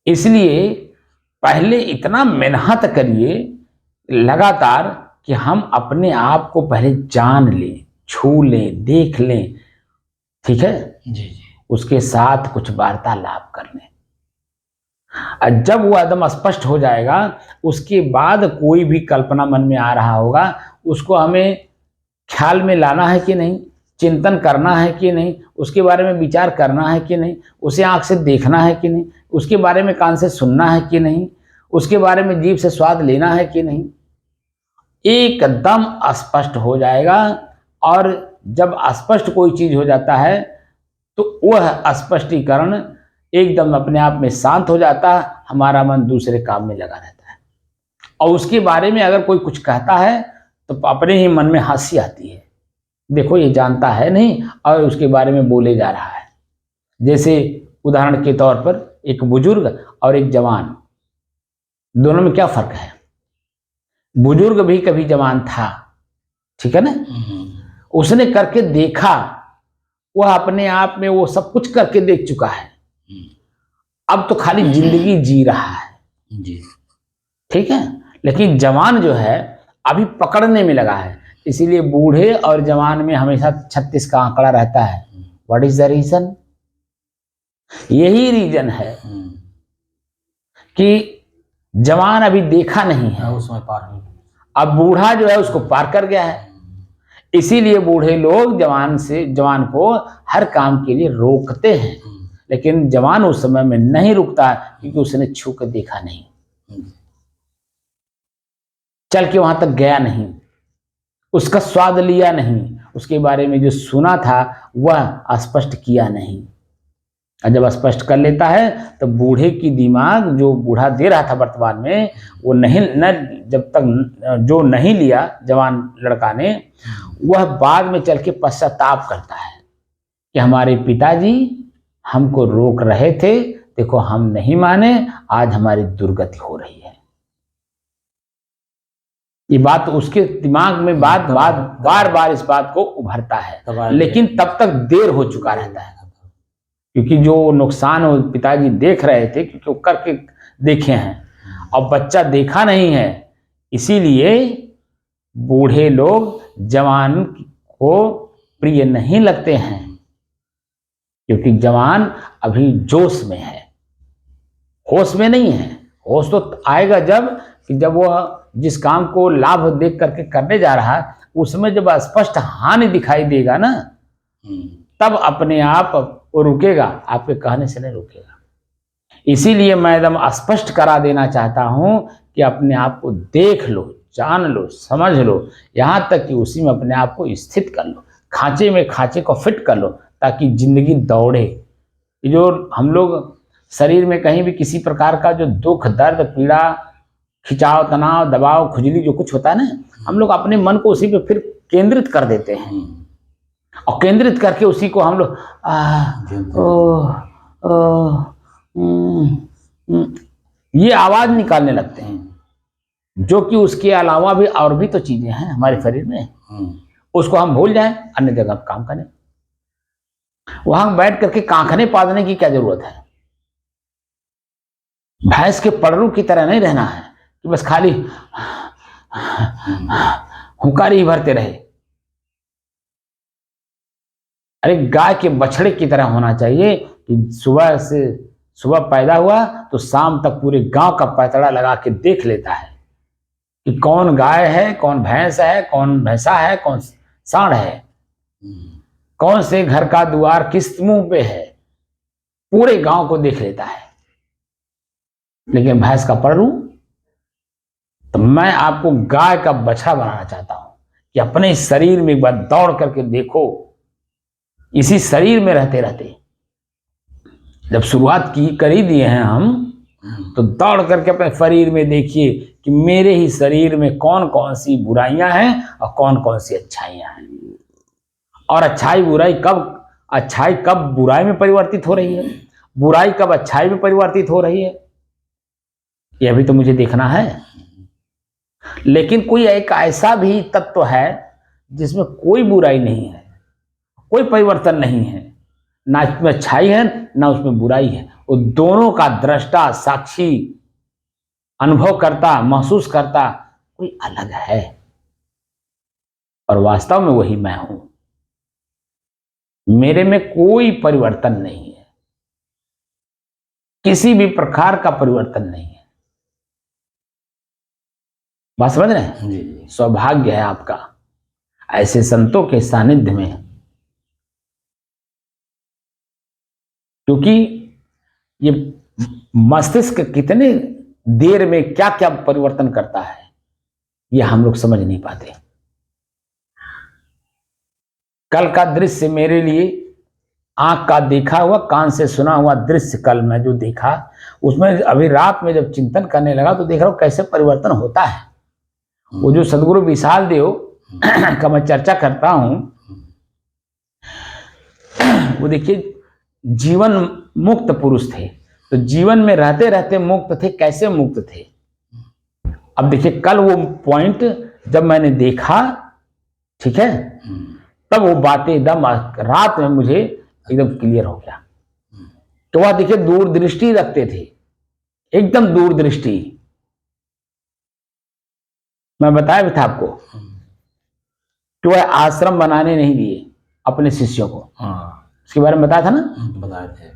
इसलिए पहले इतना मेहनत करिए लगातार कि हम अपने आप को पहले जान लें, छू लें, देख लें, ठीक है जी। उसके साथ कुछ वार्तालाप कर लें। जब वो एकदम स्पष्ट हो जाएगा, उसके बाद कोई भी कल्पना मन में आ रहा होगा, उसको हमें ख्याल में लाना है कि नहीं, चिंतन करना है कि नहीं, उसके बारे में विचार करना है कि नहीं, उसे आंख से देखना है कि नहीं, उसके बारे में कान से सुनना है कि नहीं, उसके बारे में जीभ से स्वाद लेना है कि नहीं, एकदम स्पष्ट हो जाएगा। और जब स्पष्ट कोई चीज हो जाता है तो वह स्पष्टीकरण एकदम अपने आप में शांत हो जाता है, हमारा मन दूसरे काम में लगा रहता है। और उसके बारे में अगर कोई कुछ कहता है तो अपने ही मन में हंसी आती है, देखो ये जानता है नहीं और उसके बारे में बोले जा रहा है। जैसे उदाहरण के तौर पर एक बुजुर्ग और एक जवान, दोनों में क्या फर्क है? बुजुर्ग भी कभी जवान था, ठीक है ना, उसने करके देखा, वह अपने आप में वो सब कुछ करके देख चुका है, अब तो खाली जिंदगी जी रहा है जी, ठीक है। लेकिन जवान जो है अभी पकड़ने में लगा है, इसीलिए बूढ़े और जवान में हमेशा 36 का आंकड़ा रहता है। What is the reason? यही रीजन है कि जवान अभी देखा नहीं है, उसमें पार हो, अब बूढ़ा जो है उसको पार कर गया है। इसीलिए बूढ़े लोग जवान को हर काम के लिए रोकते हैं, लेकिन जवान उस समय में नहीं रुकता क्योंकि उसने छू के देखा नहीं, चल के वहां तक गया नहीं, उसका स्वाद लिया नहीं, उसके बारे में जो सुना था वह स्पष्ट किया नहीं। और जब स्पष्ट कर लेता है तो बूढ़े की दिमाग जो बूढ़ा दे रहा था वर्तमान में, वो नहीं न जब तक जो नहीं लिया जवान लड़का ने, वह बाद में चल के पश्चाताप करता है कि हमारे पिताजी हमको रोक रहे थे, देखो हम नहीं माने, आज हमारी दुर्गति हो रही है। ये बात उसके दिमाग में बार बार इस बात को उभरता है, लेकिन तब तक देर हो चुका रहता है, क्योंकि जो नुकसान वो पिताजी देख रहे थे, क्योंकि वो करके देखे हैं और बच्चा देखा नहीं है, इसीलिए बूढ़े लोग जवान को प्रिय नहीं लगते हैं, क्योंकि जवान अभी जोश में है, होश में नहीं है। होश तो आएगा जब वह जिस काम को लाभ देख करके करने जा रहा है, उसमें जब स्पष्ट हानि दिखाई देगा ना, तब अपने आप वो रुकेगा, आपके कहने से नहीं रुकेगा। इसीलिए मैं एकदम स्पष्ट करा देना चाहता हूं कि अपने आप को देख लो, जान लो, समझ लो, यहां तक कि उसी में अपने आप को स्थित कर लो, खांचे में खांचे को फिट कर लो, ताकि जिंदगी दौड़े। जो हम लोग शरीर में कहीं भी किसी प्रकार का जो दुख, दर्द, पीड़ा, खिंचाव, तनाव, दबाव, खुजली जो कुछ होता है ना, हम लोग अपने मन को उसी पे फिर केंद्रित कर देते हैं, और केंद्रित करके उसी को हम लोग ये आवाज निकालने लगते हैं, जो कि उसके अलावा भी और भी तो चीजें हैं हमारे शरीर में, उसको हम भूल जाएं, अन्य जगह काम करें। वहां बैठ करके कांखने पादने की क्या जरूरत है? भैंस के पड़रू की तरह नहीं रहना है कि बस खाली हुंकारी ही भरते रहे। अरे गाय के बछड़े की तरह होना चाहिए कि सुबह पैदा हुआ तो शाम तक पूरे गांव का पैतड़ा लगा के देख लेता है कि कौन गाय है, कौन भैंस है, कौन भैंसा है, कौन सांड है, कौन से घर का द्वार किस मुंह पे है, पूरे गांव को देख लेता है। लेकिन भैंस का पड़रू, तो मैं आपको गाय का बछड़ा बनाना चाहता हूं कि अपने शरीर में एक बार दौड़ करके देखो। इसी शरीर में रहते रहते जब शुरुआत कर ही दिए हैं हम, तो दौड़ करके अपने शरीर में देखिए कि मेरे ही शरीर में कौन कौन सी बुराइयां हैं और कौन कौन सी अच्छाइयां हैं, और अच्छाई कब बुराई में परिवर्तित हो रही है, बुराई कब अच्छाई में परिवर्तित हो रही है, यह भी तो मुझे देखना है। लेकिन कोई एक ऐसा भी तत्व है जिसमें कोई बुराई नहीं है, कोई परिवर्तन नहीं है, ना उसमें अच्छाई है ना उसमें बुराई है, वो दोनों का दृष्टा, साक्षी, अनुभव करता, महसूस करता कोई अलग है, और वास्तव में वही मैं हूं। मेरे में कोई परिवर्तन नहीं है, किसी भी प्रकार का परिवर्तन नहीं है। बात समझ रहे हैं? जी। सौभाग्य है आपका ऐसे संतों के सानिध्य में, क्योंकि ये मस्तिष्क कितने देर में क्या क्या परिवर्तन करता है, ये हम लोग समझ नहीं पाते। कल का दृश्य मेरे लिए आंख का देखा हुआ, कान से सुना हुआ दृश्य, कल मैं जो देखा, उसमें अभी रात में जब चिंतन करने लगा तो देख रहा हूं कैसे परिवर्तन होता है। वो जो सदगुरु विशाल देव का मैं चर्चा करता हूं, वो देखिए जीवन मुक्त पुरुष थे, तो जीवन में रहते रहते मुक्त थे। कैसे मुक्त थे? अब देखिए कल वो पॉइंट जब मैंने देखा, ठीक है, तब वो बातें एकदम रात में मुझे एकदम क्लियर हो गया। तो वह देखिए दूरदृष्टि रखते थे, एकदम दूरदृष्टि। मैं बताया भी था आपको कि वह आश्रम बनाने नहीं दिए अपने शिष्यों को। इसके बारे में बताया था ना, बताए थे।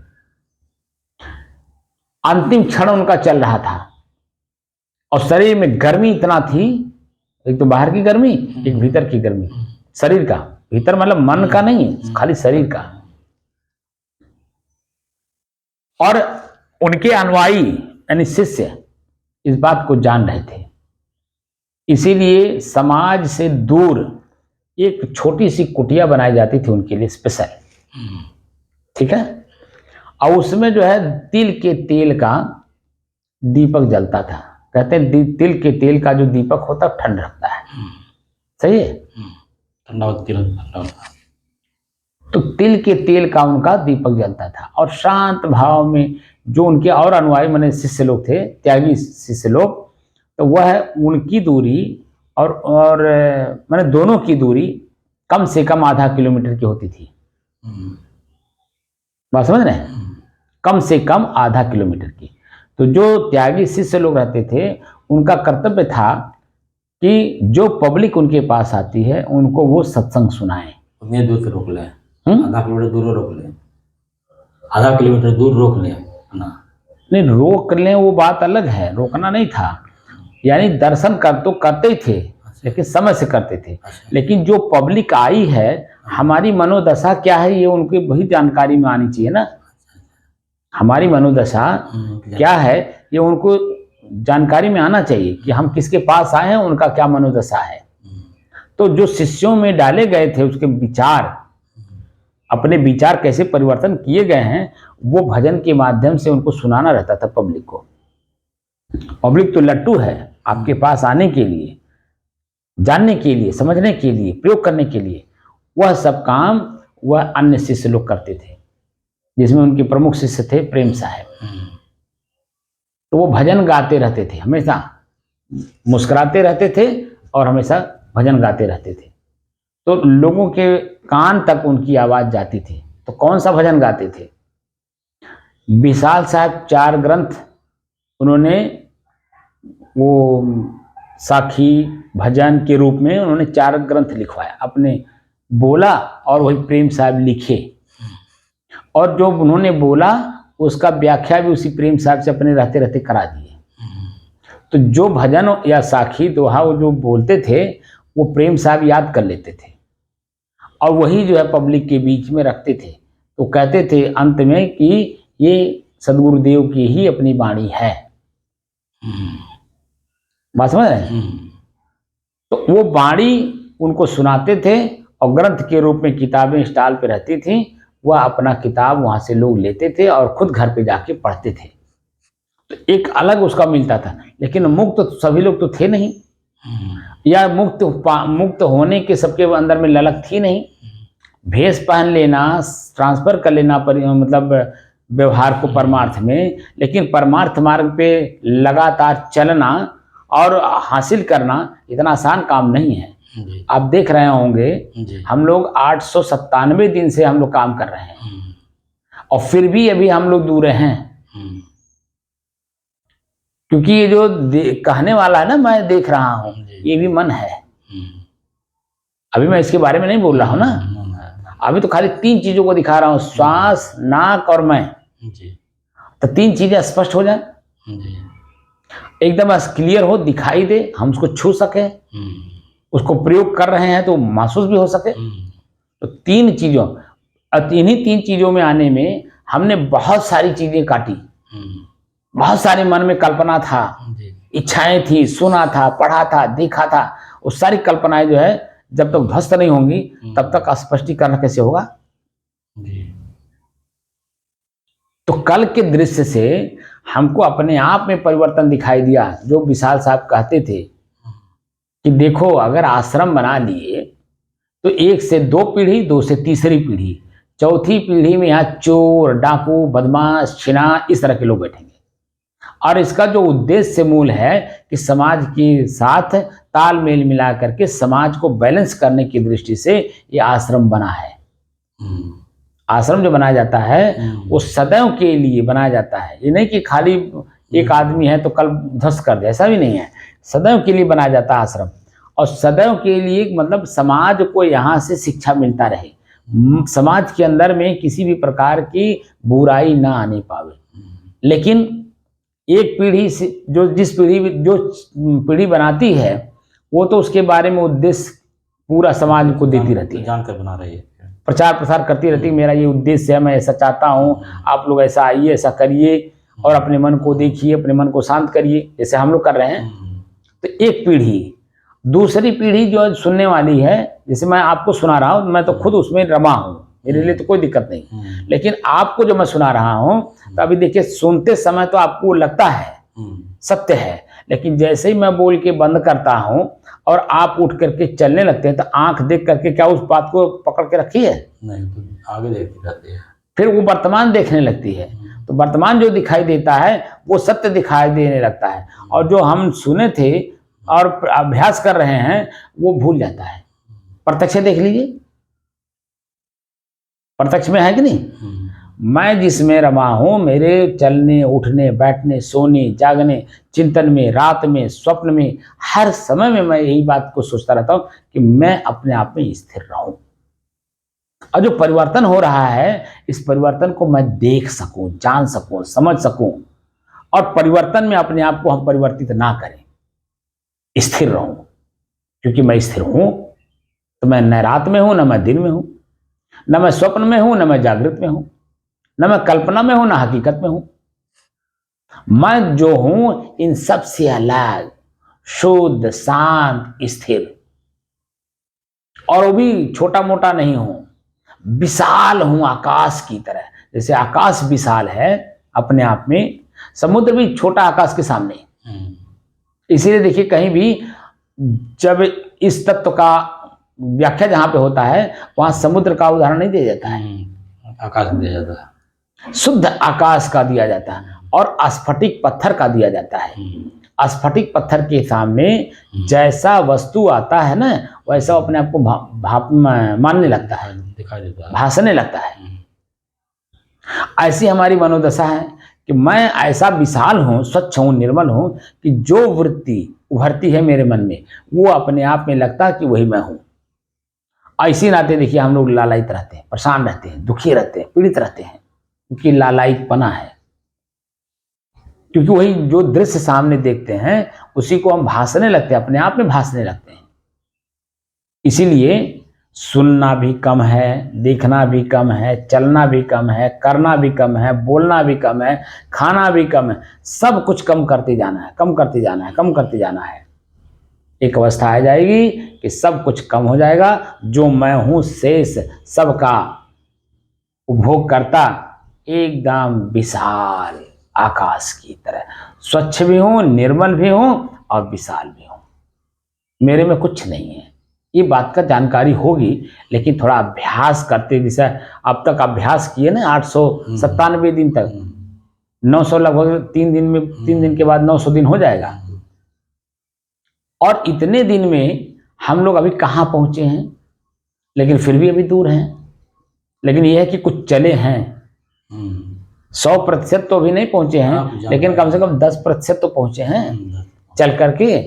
अंतिम क्षण उनका चल रहा था और शरीर में गर्मी इतना थी, एक तो बाहर की गर्मी, एक भीतर की गर्मी, शरीर का, भीतर मतलब मन का नहीं, खाली शरीर का। और उनके अनुयायी यानी शिष्य इस बात को जान रहे थे, इसीलिए समाज से दूर एक छोटी सी कुटिया बनाई जाती थी उनके लिए स्पेशल, ठीक है। और उसमें जो है तिल के तेल का दीपक जलता था। कहते हैं तिल के तेल का जो दीपक होता है ठंड रखता है। सही है, ठंडा होता, तिल ठंडा होता। तो तिल के तेल का उनका दीपक जलता था और शांत भाव में जो उनके और अनुयायी माने शिष्य लोग थे, त्यागी शिष्य लोग, तो वह उनकी दूरी और माने दोनों की दूरी कम से कम आधा किलोमीटर की होती थी। बात समझ रहे हैं? कम से कम आधा किलोमीटर की। तो जो त्यागी शिष्य लोग रहते थे उनका कर्तव्य था कि जो पब्लिक उनके पास आती है उनको वो सत्संग सुनाएं। उन्हें दूर से रोक लें, आधा किलोमीटर दूर रोक लें, आधा किलोमीटर दूर रोक लें ना। नहीं, रोक लें वो बात अलग है, रोकना नहीं था। यानी दर्शन तो करते ही थे, लेकिन समय से करते थे। लेकिन जो पब्लिक आई है, हमारी मनोदशा क्या है ये उनकी वही जानकारी में आनी चाहिए ना। हमारी मनोदशा क्या है ये उनको जानकारी में आना चाहिए कि हम किसके पास आए हैं, उनका क्या मनोदशा है। तो जो शिष्यों में डाले गए थे उसके विचार, अपने विचार कैसे परिवर्तन किए गए हैं, वो भजन के माध्यम से उनको सुनाना रहता था पब्लिक को। पब्लिक तो लट्टू है आपके पास आने के लिए, जानने के लिए, समझने के लिए, प्रयोग करने के लिए। वह सब काम वह अन्य शिष्य लोग करते थे, जिसमें उनके प्रमुख शिष्य थे प्रेम साहब। तो वो भजन गाते रहते थे, हमेशा मुस्कुराते रहते थे और हमेशा भजन गाते रहते थे। तो लोगों के कान तक उनकी आवाज जाती थी। तो कौन सा भजन गाते थे? विशाल साहब 4 ग्रंथ उन्होंने वो साखी भजन के रूप में उन्होंने 4 ग्रंथ लिखवाया, अपने बोला और वही प्रेम साहब लिखे। और जो उन्होंने बोला उसका व्याख्या भी उसी प्रेम साहब से अपने रहते रहते करा दिए। तो जो भजन या साखी दोहा वो जो बोलते थे वो प्रेम साहब याद कर लेते थे और वही जो है पब्लिक के बीच में रखते थे। तो कहते थे अंत में कि ये सदगुरुदेव की ही अपनी वाणी है। बात समझ रहे हैं? तो वो वाणी उनको सुनाते थे और ग्रंथ के रूप में किताबें स्टॉल पे रहती थी। वह अपना किताब वहां से लोग लेते थे और खुद घर पे जाके पढ़ते थे। तो एक अलग उसका मिलता था। लेकिन मुक्त तो सभी लोग तो थे नहीं, या मुक्त होने के सबके अंदर में ललक थी नहीं। भेष पहन लेना, ट्रांसफर कर लेना मतलब व्यवहार को परमार्थ में, लेकिन परमार्थ मार्ग पे लगातार चलना और हासिल करना इतना आसान काम नहीं है। आप देख रहे होंगे हम लोग 897 दिन से हम लोग काम कर रहे हैं और फिर भी अभी हम लोग दूर हैं। क्योंकि ये जो कहने वाला है ना, मैं देख रहा हूं, ये भी मन है। अभी मैं इसके बारे में नहीं बोल रहा हूं ना, अभी तो खाली 3 चीजों को दिखा रहा हूं, श्वास, नाक और मैं। तो 3 चीजें स्पष्ट हो जाए, एकदम क्लियर हो, दिखाई दे, हम उसको छू सके, उसको प्रयोग कर रहे हैं तो महसूस भी हो सके। तो 3 चीजों, इन्हीं 3 चीजों में आने में हमने बहुत सारी चीजें काटी। बहुत सारे मन में कल्पना था, इच्छाएं थी, सुना था, पढ़ा था, देखा था। वो सारी कल्पनाएं जो है जब तक ध्वस्त नहीं होंगी तब तक स्पष्टीकरण कैसे होगा? तो कल के दृश्य से हमको अपने आप में परिवर्तन दिखाई दिया। जो विशाल साहब कहते थे कि देखो अगर आश्रम बना लिए तो 1 से 2 पीढ़ी, 2 से तीसरी पीढ़ी, चौथी पीढ़ी में यहाँ चोर, डाकू, बदमाश, छिना इस तरह के लोग बैठेंगे। और इसका जो उद्देश्य मूल है कि समाज के साथ तालमेल मिला करके समाज को बैलेंस करने की दृष्टि से ये आश्रम बना है। आश्रम जो बनाया जाता है वो सदैव के लिए बनाया जाता है। ये नहीं कि खाली एक आदमी है तो कल ध्वस्त कर दे, ऐसा भी नहीं है। सदैव के लिए बनाया जाता है आश्रम, और सदैव के लिए मतलब समाज को यहाँ से शिक्षा मिलता रहे, समाज के अंदर में किसी भी प्रकार की बुराई ना आने पावे। लेकिन एक पीढ़ी से जो पीढ़ी बनाती है वो तो उसके बारे में उद्देश्य पूरा समाज को देती रहती है, जानकर बना रही है, प्रचार प्रसार करती रहती है, मेरा ये उद्देश्य है, मैं ऐसा चाहता हूँ, आप लोग ऐसा आइए, ऐसा करिए और अपने मन को देखिए, अपने मन को शांत करिए, जैसे हम लोग कर रहे हैं। तो एक पीढ़ी, दूसरी पीढ़ी जो सुनने वाली है, जैसे मैं आपको सुना रहा हूँ, मैं तो खुद उसमें रमा हूँ, मेरे लिए तो कोई दिक्कत नहीं। लेकिन आपको जो मैं सुना रहा हूं, तो अभी देखिए सुनते समय तो आपको लगता है सत्य है, लेकिन जैसे ही मैं बोल के बंद करता हूं और आप उठ करके चलने लगते हैं, तो आंख देख करके क्या उस बात को पकड़ के रखी है? नहीं, तो आगे देखती रहती है। फिर वो वर्तमान देखने लगती है, तो वर्तमान जो दिखाई देता है वो सत्य दिखाई देने लगता है, और जो हम सुने थे और अभ्यास कर रहे हैं वो भूल जाता है। प्रत्यक्ष देख लीजिए, प्रत्यक्ष में है कि नहीं? मैं जिसमें रमा हूं, मेरे चलने उठने बैठने सोने जागने चिंतन में, रात में, स्वप्न में, हर समय में मैं यही बात को सोचता रहता हूं कि मैं अपने आप में स्थिर रहूं, और जो परिवर्तन हो रहा है इस परिवर्तन को मैं देख सकूं, जान सकूं, समझ सकूं, और परिवर्तन में अपने आप को हम परिवर्तित ना करें, स्थिर रहूं। क्योंकि मैं स्थिर हूं तो मैं न रात में हूं न मैं दिन में हूं, न मैं स्वप्न में हूं न मैं जागृत में हूं, न मैं कल्पना में हूं न हकीकत में हूं। मैं जो हूं इन सब से अलग, शुद्ध, शांत, स्थिर, और वो भी छोटा मोटा नहीं हूं, विशाल हूं आकाश की तरह। जैसे आकाश विशाल है अपने आप में, समुद्र भी छोटा आकाश के सामने। इसीलिए देखिए कहीं भी जब इस तत्व का व्याख्या जहां पे होता है वहां समुद्र का उदाहरण नहीं दिया जाता है, आकाश में दिया जाता है, शुद्ध आकाश का दिया जाता है, और स्फटिक पत्थर का दिया जाता है। स्फटिक पत्थर के सामने जैसा वस्तु आता है ना, वैसा अपने आप को मानने लगता है, दिखाई देता है, भासने लगता है। ऐसी हमारी मनोदशा है कि मैं ऐसा विशाल हूं, स्वच्छ हूं, निर्मल हूं कि जो वृत्ति उभरती है मेरे मन में वो अपने आप में लगता है कि वही मैं हूं। ऐसी नाते देखिए हम लोग लालायित रहते हैं, परेशान रहते हैं, दुखी रहते हैं, पीड़ित रहते हैं, क्योंकि लालायितपना है। क्योंकि वही जो दृश्य सामने देखते हैं उसी को हम भासने लगते हैं, अपने आप में भासने लगते हैं। इसीलिए सुनना भी कम है, देखना भी कम है, चलना भी कम है, करना भी कम है, बोलना भी कम है, खाना भी कम है, सब कुछ कम करते जाना है, कम करते जाना है, कम करते जाना है। एक अवस्था आ जाएगी कि सब कुछ कम हो जाएगा, जो मैं हूं शेष सबका उपभोग करता, एकदम विशाल आकाश की तरह, स्वच्छ भी हूं, निर्मल भी हूं और विशाल भी हूं। मेरे में कुछ नहीं है। ये बात का जानकारी होगी, लेकिन थोड़ा अभ्यास करते, जैसे अब तक अभ्यास किए ना 897 दिन तक, 900 लगभग 3 दिन में, 3 दिन के बाद 900 दिन हो जाएगा। और इतने दिन में हम लोग अभी कहाँ पहुंचे हैं, लेकिन फिर भी अभी दूर हैं। लेकिन यह है कि कुछ चले हैं। 100% तो अभी नहीं पहुंचे हैं, लेकिन कम से कम 10% तो पहुंचे हैं चल करके।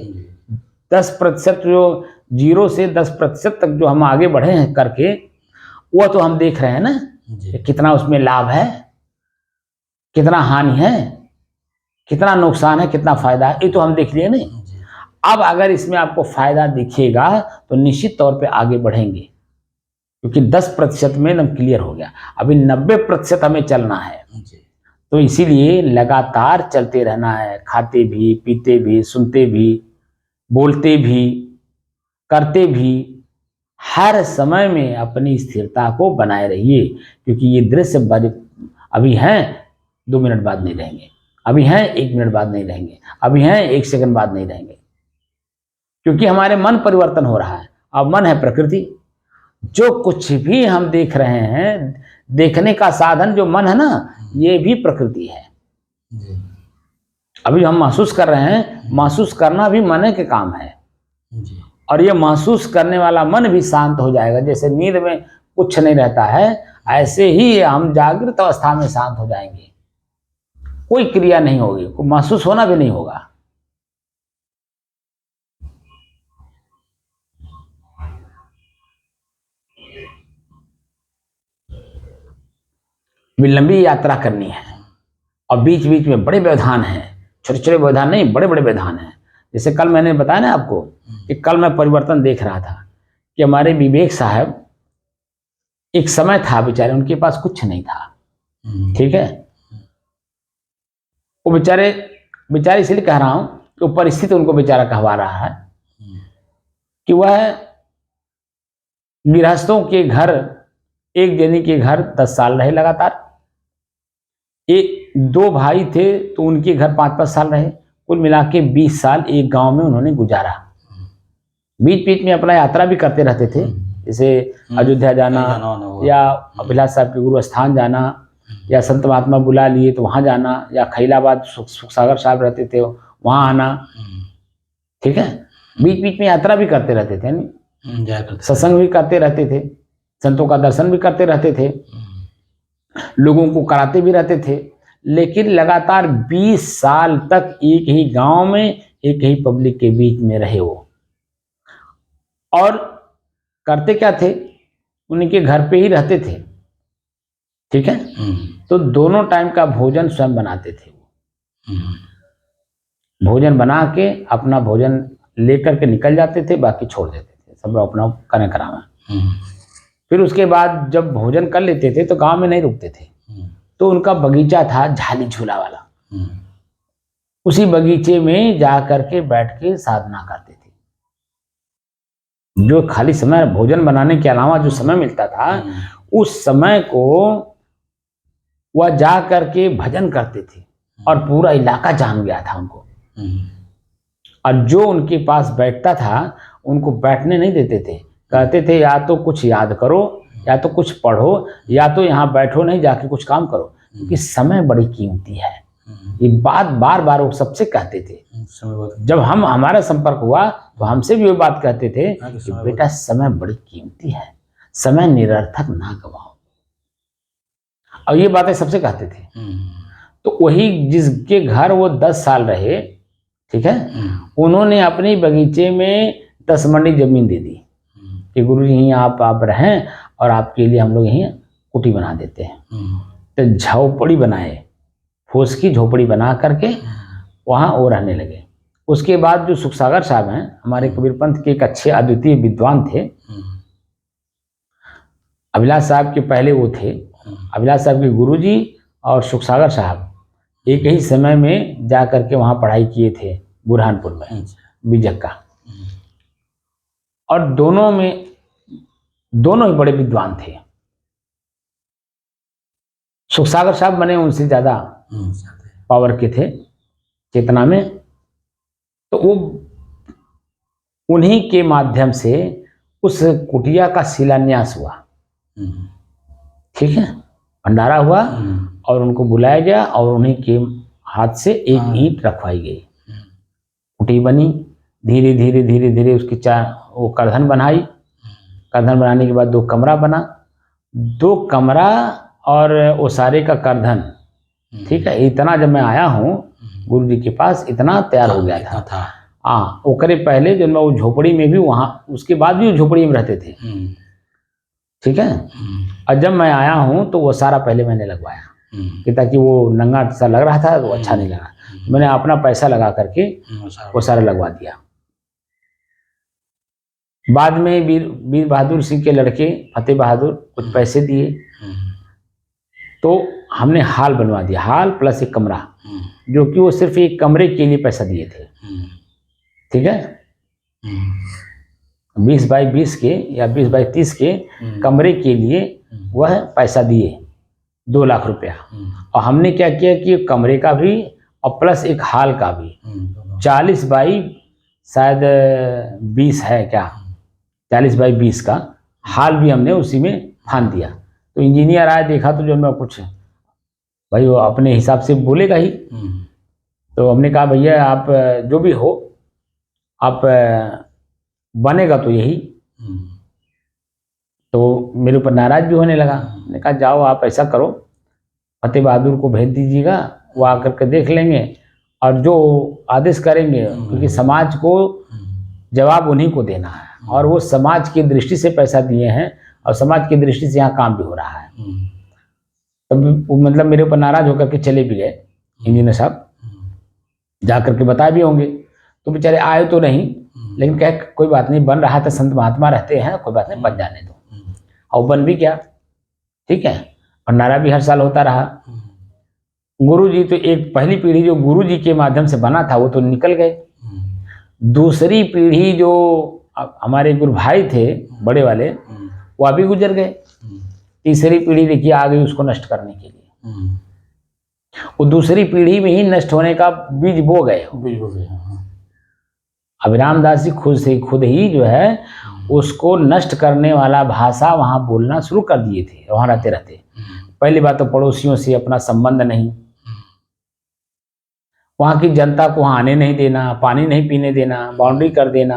10% जो 0 से 10% तक जो हम आगे बढ़े हैं करके, वो तो हम देख रहे हैं ना कितना उसमें लाभ है, कितना हानि है, कितना नुकसान है, कितना फायदा है, ये तो हम देख लिए नहीं। अब अगर इसमें आपको फायदा दिखेगा तो निश्चित तौर पे आगे बढ़ेंगे, क्योंकि 10% में एकदम क्लियर हो गया। अभी 90% हमें चलना है, तो इसीलिए लगातार चलते रहना है, खाते भी, पीते भी, सुनते भी, बोलते भी, करते भी, हर समय में अपनी स्थिरता को बनाए रहिए। क्योंकि ये दृश्य अभी हैं, 2 मिनट बाद नहीं रहेंगे, अभी हैं 1 मिनट बाद नहीं रहेंगे, अभी हैं 1 सेकंड बाद नहीं रहेंगे, क्योंकि हमारे मन परिवर्तन हो रहा है। अब मन है प्रकृति, जो कुछ भी हम देख रहे हैं, देखने का साधन जो मन है ना, ये भी प्रकृति है। अभी हम महसूस कर रहे हैं, महसूस करना भी मन के काम है। और ये महसूस करने वाला मन भी शांत हो जाएगा। जैसे नींद में कुछ नहीं रहता है, ऐसे ही हम जागृत अवस्था में शांत हो जाएंगे, कोई क्रिया नहीं होगी, कोई महसूस होना भी नहीं होगा। भी लंबी यात्रा करनी है, और बीच बीच में बड़े व्यवधान हैं, छोटे छोटे व्यवधान नहीं, बड़े बड़े व्यवधान हैं। जैसे कल मैंने बताया ना आपको कि कल मैं परिवर्तन देख रहा था कि हमारे विवेक साहब, एक समय था बेचारे, उनके पास कुछ नहीं था, ठीक है। वो बेचारे इसलिए कह रहा हूं कि वो परिस्थिति उनको बेचारा कहवा रहा है कि वह गृहस्थों के घर एक जनी के घर 10 साल रहे लगातार, एक 2 भाई थे तो उनके घर 5-5 साल रहे, कुल मिला के 20 साल एक गांव में उन्होंने गुजारा। बीच बीच में अपना यात्रा भी करते रहते थे, जैसे अयोध्या जाना या अभिलाष साहब के गुरु स्थान जाना, या संत महात्मा बुला लिए तो वहाँ जाना, या खैलाबाद सुखसागर साहब रहते थे वहाँ आना। ठीक है, बीच बीच में यात्रा भी करते रहते थे, नहीं सत्संग भी करते रहते थे, संतों का दर्शन भी करते रहते थे, लोगों को कराते भी रहते थे। लेकिन लगातार 20 साल तक एक ही गांव में एक ही पब्लिक के बीच में रहे वो। और करते क्या थे, उनके घर पे ही रहते थे। ठीक है, तो दोनों टाइम का भोजन स्वयं बनाते थे वो। भोजन बना के अपना भोजन लेकर के निकल जाते थे, बाकी छोड़ देते थे, सब लोग अपना करने कराना। फिर उसके बाद जब भोजन कर लेते थे तो गांव में नहीं रुकते थे, तो उनका बगीचा था झाली झूला वाला, उसी बगीचे में जा करके बैठ के साधना करते थे। जो खाली समय भोजन बनाने के अलावा जो समय मिलता था, उस समय को वह जा करके भजन करते थे, और पूरा इलाका जान गया था उनको। और जो उनके पास बैठता था उनको बैठने नहीं देते थे, कहते थे या तो कुछ याद करो, या तो कुछ पढ़ो, या तो यहाँ बैठो नहीं, जाके कुछ काम करो, क्योंकि समय बड़ी कीमती है। ये बात बार बार वो सबसे कहते थे। जब हमारा संपर्क हुआ तो हमसे भी वो बात कहते थे कि बेटा समय बड़ी कीमती है, समय निरर्थक ना गवाओ। और ये बातें सबसे कहते थे। तो वही जिसके घर वो 10 साल रहे, ठीक है, उन्होंने अपनी बगीचे में 10 मंडी जमीन दे दी कि गुरु जी यहीं आप रहें, और आपके लिए हम लोग यहीं कुटी बना देते हैं। तो झोपड़ी बनाए, फूस की झोपड़ी बना करके वहाँ वो रहने लगे। उसके बाद जो सुखसागर साहब हैं, हमारे कबीर पंथ के एक अच्छे अद्वितीय विद्वान थे, अभिलाष साहब के पहले वो थे। अभिलाष साहब के गुरुजी और सुखसागर साहब एक ही समय में जा करके वहाँ पढ़ाई किए थे बुरहानपुर में, बीजक का। और दोनों ही बड़े विद्वान थे। सुखसागर साहब बने उनसे ज़्यादा पावर के थे चेतना में, तो वो उन्हीं के माध्यम से उस कुटिया का शिलान्यास हुआ। ठीक है, भंडारा हुआ और उनको बुलाया गया और उन्हीं के हाथ से एक ईंट रखवाई गई, कुटी बनी। धीरे धीरे धीरे धीरे उसकी वो करधन बनाई। करधन बनाने के बाद 2 कमरा बना, 2 कमरा और ओसारे का करधन। ठीक है, इतना जब मैं आया हूँ गुरु जी के पास, इतना तैयार हो गया था। हाँ, ओकरे पहले जब मैं वो झोपड़ी में भी वहाँ, उसके बाद भी वो झोपड़ी में रहते थे। ठीक है, और जब मैं आया हूँ तो वो सारा पहले मैंने लगवाया कि ताकि वो नंगा सा लग रहा था, वो अच्छा नहीं लगा। मैंने अपना पैसा लगा करके वो सारा लगवा दिया। बाद में वीर बहादुर सिंह के लड़के फतेह बहादुर कुछ पैसे दिए, तो हमने हाल बनवा दिया, हाल प्लस 1 कमरा, जो कि वो सिर्फ 1 कमरे के लिए पैसा दिए थे। ठीक है, 20 बाई 20 के या 20 बाई 30 के कमरे के लिए वह पैसा दिए 2 लाख रुपया। और हमने क्या किया कि कमरे का भी और प्लस 1 हाल का भी 40 बाई शायद 20 है क्या, 40 बाई 20 का हाल भी हमने उसी में फान दिया। तो इंजीनियर आया, देखा तो जो मैं कुछ भाई वो अपने हिसाब से बोलेगा ही। तो हमने कहा भैया आप जो भी हो, आप बनेगा तो यही। तो मेरे ऊपर नाराज भी होने लगा। मैंने कहा जाओ आप ऐसा करो, फतेह बहादुर को भेज दीजिएगा, वो आकर के देख लेंगे और जो आदेश करेंगे, क्योंकि समाज को जवाब उन्हीं को देना है, और वो समाज की दृष्टि से पैसा दिए हैं और समाज की दृष्टि से यहाँ काम भी हो रहा है। तब वो मतलब मेरे ऊपर नाराज होकर के चले भी गए इंजीनियर साहब, जा करके बताए भी होंगे। तो बेचारे आए तो नहीं, लेकिन कहे कोई बात नहीं, बन रहा था, संत महात्मा रहते हैं, कोई बात नहीं, बन जाने दो। और बन भी गया। ठीक है, भंडारा भी हर साल होता रहा। गुरु जी तो एक पहली पीढ़ी जो गुरु जी के माध्यम से बना था वो तो निकल गए। दूसरी पीढ़ी जो हमारे गुरु भाई थे बड़े वाले, वो अभी गुजर गए। तीसरी पीढ़ी देखिए आ गई उसको नष्ट करने के लिए। वो दूसरी पीढ़ी में ही नष्ट होने का बीज बो गए हो। अब रामदास जी खुद ही जो है उसको नष्ट करने वाला भाषा वहां बोलना शुरू कर दिए थे वहां रहते रहते। पहली बात तो पड़ोसियों से अपना संबंध नहीं, वहां की जनता को वहां आने नहीं देना, पानी नहीं पीने देना, बाउंड्री कर देना,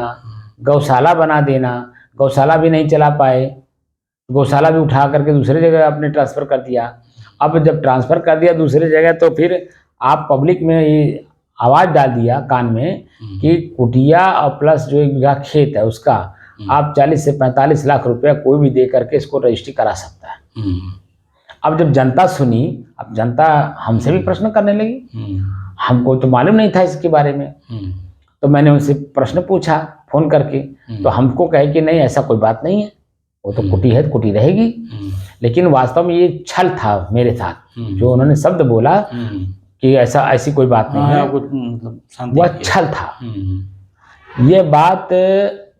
गौशाला बना देना, गौशाला भी नहीं चला पाए, गौशाला भी उठा करके दूसरी जगह आपने ट्रांसफर कर दिया। अब जब ट्रांसफर कर दिया दूसरी जगह तो फिर आप पब्लिक में ये आवाज डाल दिया कान में कि कुटिया और प्लस जो 1 बीघा खेत है उसका आप 40 से 45 लाख रुपया कोई भी दे करके इसको रजिस्ट्री करा सकता है। अब जब जनता सुनी, अब जनता हमसे भी प्रश्न करने लगी, हमको तो मालूम नहीं था इसके बारे में। तो मैंने उनसे प्रश्न पूछा फोन करके, तो हमको कहे कि नहीं ऐसा कोई बात नहीं है, वो तो कुटी है कुटी रहेगी। लेकिन वास्तव में ये छल था मेरे साथ, जो उन्होंने शब्द बोला कि ऐसी कोई बात नहीं है, वह छल था। ये बात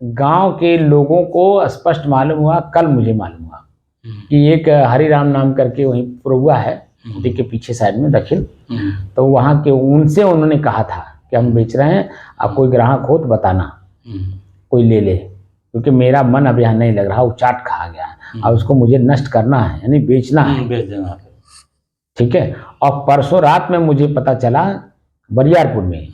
गांव के लोगों को स्पष्ट मालूम हुआ, कल मुझे मालूम हुआ कि एक हरिराम नाम करके वहीं पुरवा है कुटी के पीछे साइड में दक्षिण, तो वहाँ के उनसे उन्होंने कहा था कि हम बेच रहे हैं, आप कोई ग्राहक हो तो बताना, कोई ले ले, क्योंकि मेरा मन अब यहाँ नहीं लग रहा, वो चाट खा गया, अब उसको मुझे नष्ट करना है, यानी बेचना है, बेच देना है। ठीक है। और परसों रात में मुझे पता चला बरियारपुर में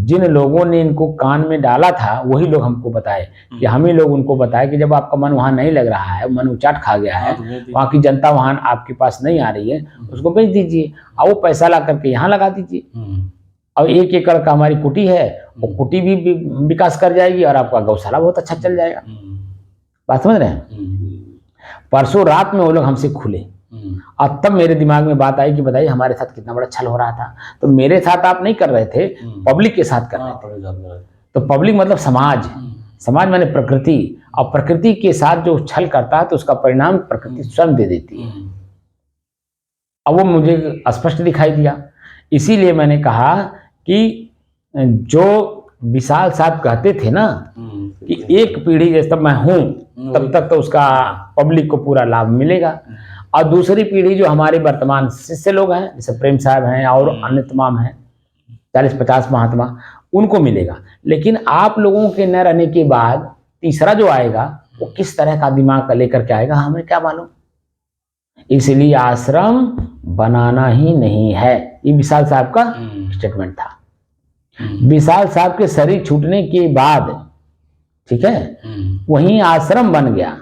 जिन लोगों ने इनको कान में डाला था वही लोग हमको बताए कि हम ही लोग उनको बताए कि जब आपका मन वहाँ नहीं लग रहा है, मन उचाट खा गया है, वहाँ की जनता वहाँ आपके पास नहीं आ रही है, उसको बेच दीजिए और वो पैसा ला करके यहाँ लगा दीजिए। और 1 एकड़ का हमारी कुटी है, वो कुटी भी विकास कर जाएगी और आपका गौशाला बहुत अच्छा चल जाएगा। बात समझ रहे हैं। परसों रात में वो लोग हमसे खुले और तब मेरे दिमाग में बात आई कि बताइए हमारे साथ कितना बड़ा छल हो रहा था। तो मेरे साथ आप नहीं कर रहे थे, पब्लिक के साथ कर रहे थे। तो पब्लिक मतलब समाज, समाज माने प्रकृति, और प्रकृति के साथ जो छल करता है तो उसका परिणाम प्रकृति स्वयं दे देती है। अब वो मुझे स्पष्ट दिखाई दिया, इसीलिए मैंने कहा कि जो विशाल साहब कहते थे ना कि एक पीढ़ी जैसे तब मैं हूं तब तक तो उसका पब्लिक को पूरा लाभ मिलेगा, और दूसरी पीढ़ी जो हमारे वर्तमान शिष्य लोग हैं जैसे प्रेम साहब हैं और अन्य तमाम हैं 40-50 महात्मा, उनको मिलेगा। लेकिन आप लोगों के न रहने के बाद तीसरा जो आएगा वो किस तरह का दिमाग लेकर के आएगा हमें क्या मालूम। इसलिए आश्रम बनाना ही नहीं है, ये विशाल साहब का स्टेटमेंट था। विशाल साहब के शरीर छूटने के बाद, ठीक है, वहीं आश्रम बन गया,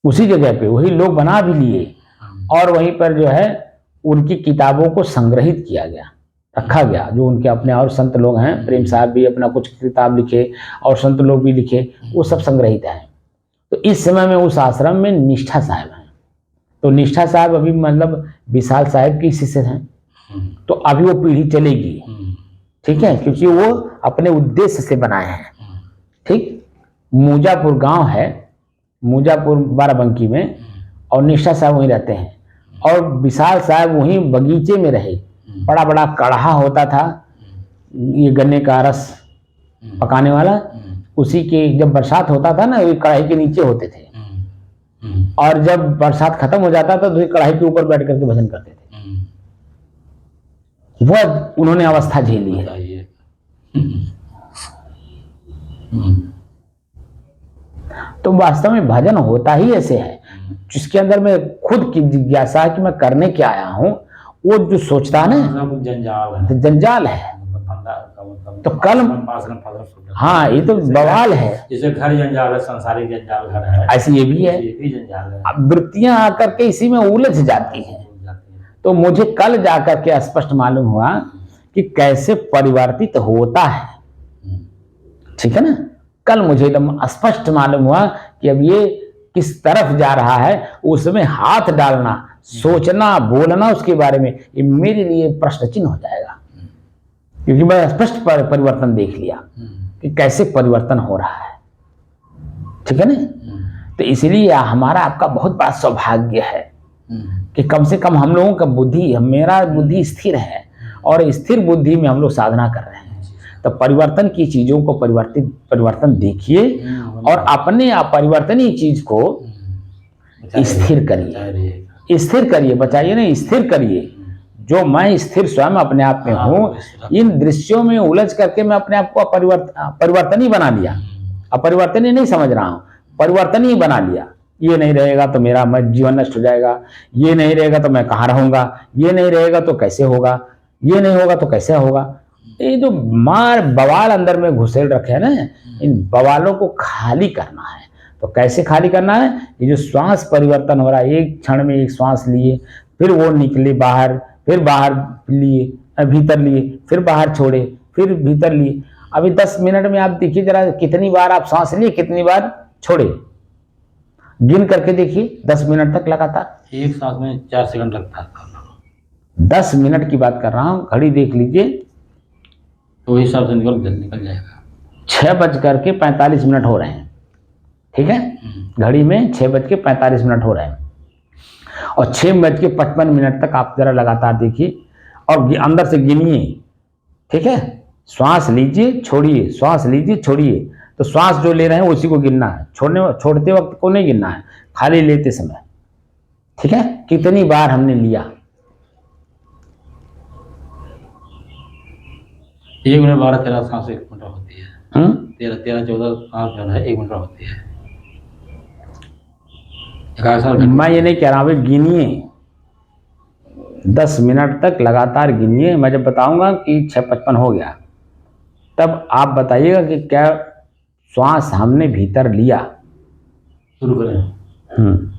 उसी जगह पे वही लोग बना भी लिए, और वहीं पर जो है उनकी किताबों को संग्रहित किया गया, रखा गया। जो उनके अपने और संत लोग हैं, प्रेम साहब भी अपना कुछ किताब लिखे और संत लोग भी लिखे, वो सब संग्रहित है। तो इस समय में उस आश्रम में निष्ठा साहब हैं, तो निष्ठा साहब अभी मतलब विशाल साहब की शिष्य हैं, तो अभी वो पीढ़ी चलेगी, ठीक है, क्योंकि वो अपने उद्देश्य से बनाए हैं। ठीक, मूजापुर गांव है, मूजापुर बाराबंकी में, और निष्ठा साहब वहीं रहते हैं, और विशाल साहब वहीं बगीचे में रहे। बड़ा बड़ा कढ़ा होता था ये गन्ने का रस पकाने वाला, उसी के जब बरसात होता था ना ये कढ़ाई के नीचे होते थे, और जब बरसात खत्म हो जाता था तो कढ़ाई के ऊपर बैठ करके भजन करते थे। वह उन्होंने अवस्था झेली है। तो वास्तव में भजन होता ही ऐसे है, जिसके अंदर में खुद की जिज्ञासा है कि मैं करने क्या आया हूँ, वो जो सोचता है ना जंजाल है। तो कल हाँ ये तो बवाल है, जैसे घर जंजाल है, संसारिक जंजाल घर है, ऐसे ये भी है। वृत्तियां आकर के इसी में उलझ जाती हैं। तो मुझे कल जाकर के स्पष्ट मालूम हुआ कि कैसे परिवर्तित होता है, ठीक है ना। कल मुझे एकदम स्पष्ट मालूम हुआ कि अब ये किस तरफ जा रहा है, उसमें हाथ डालना, सोचना, बोलना उसके बारे में, ये मेरे लिए प्रश्न चिन्ह हो जाएगा, क्योंकि मैं स्पष्ट परिवर्तन देख लिया कि कैसे परिवर्तन हो रहा है, ठीक है ना। तो इसलिए हमारा आपका बहुत बड़ा सौभाग्य है कि कम से कम हम लोगों का बुद्धि, मेरा बुद्धि स्थिर है, और स्थिर बुद्धि में हम लोग साधना कर रहे हैं। तो परिवर्तन की चीजों को परिवर्तन देखिए, और अपने अपरिवर्तनीय चीज को स्थिर करिए, स्थिर करिए, बचाइए नहीं, स्थिर करिए। जो मैं स्थिर स्वयं अपने आप में हूँ, इन दृश्यों में उलझ करके मैं अपने आप को परिवर्तन ही बना लिया। अपरिवर्तन ही नहीं समझ रहा हूँ, परिवर्तन ही बना लिया। ये नहीं रहेगा तो मेरा जीवन नष्ट हो जाएगा, ये नहीं रहेगा तो मैं कहाँ रहूंगा, ये नहीं रहेगा तो कैसे होगा, ये नहीं होगा तो कैसे होगा। ये जो मार बवाल अंदर में घुसेल रखे हैं ना, इन बवालों को खाली करना है। तो कैसे खाली करना है? ये जो श्वास परिवर्तन हो रहा है, एक क्षण में एक श्वास लिए, फिर वो निकले बाहर, फिर बाहर लिए, भीतर लिए, फिर बाहर छोड़े, फिर भीतर लिए। अभी 10 मिनट में आप देखिए जरा कितनी बार आप सांस लिए, कितनी बार छोड़े, गिन करके देखिए 10 मिनट तक लगातार। एक सांस में 4 सेकंड लगता है। 10 मिनट की बात कर रहा हूँ, घड़ी देख लीजिए तो वही हिसाब से निकल जाएगा। 6:45 हो रहे हैं, ठीक है, घड़ी में 6:45 हो रहे हैं, और 6:55 तक आप जरा लगातार देखिए और अंदर से गिनिए, ठीक है। श्वास लीजिए छोड़िए, श्वास लीजिए छोड़िए। तो श्वास जो ले रहे हैं उसी को गिनना है, छोड़ते वक्त को नहीं गिनना है, खाली लेते समय, ठीक है। कितनी बार हमने लिया? 1 मिनट 12-13 सांस 1 मिनट होती है। 13-14 सांस जो है 1 मिनट होती है। मैं ये नहीं कह रहा हूँ, गिनिए 10 मिनट तक लगातार गिनिए। मैं जब बताऊंगा कि 6:55 हो गया, तब आप बताइएगा कि क्या श्वास हमने भीतर लिया। शुरू करें।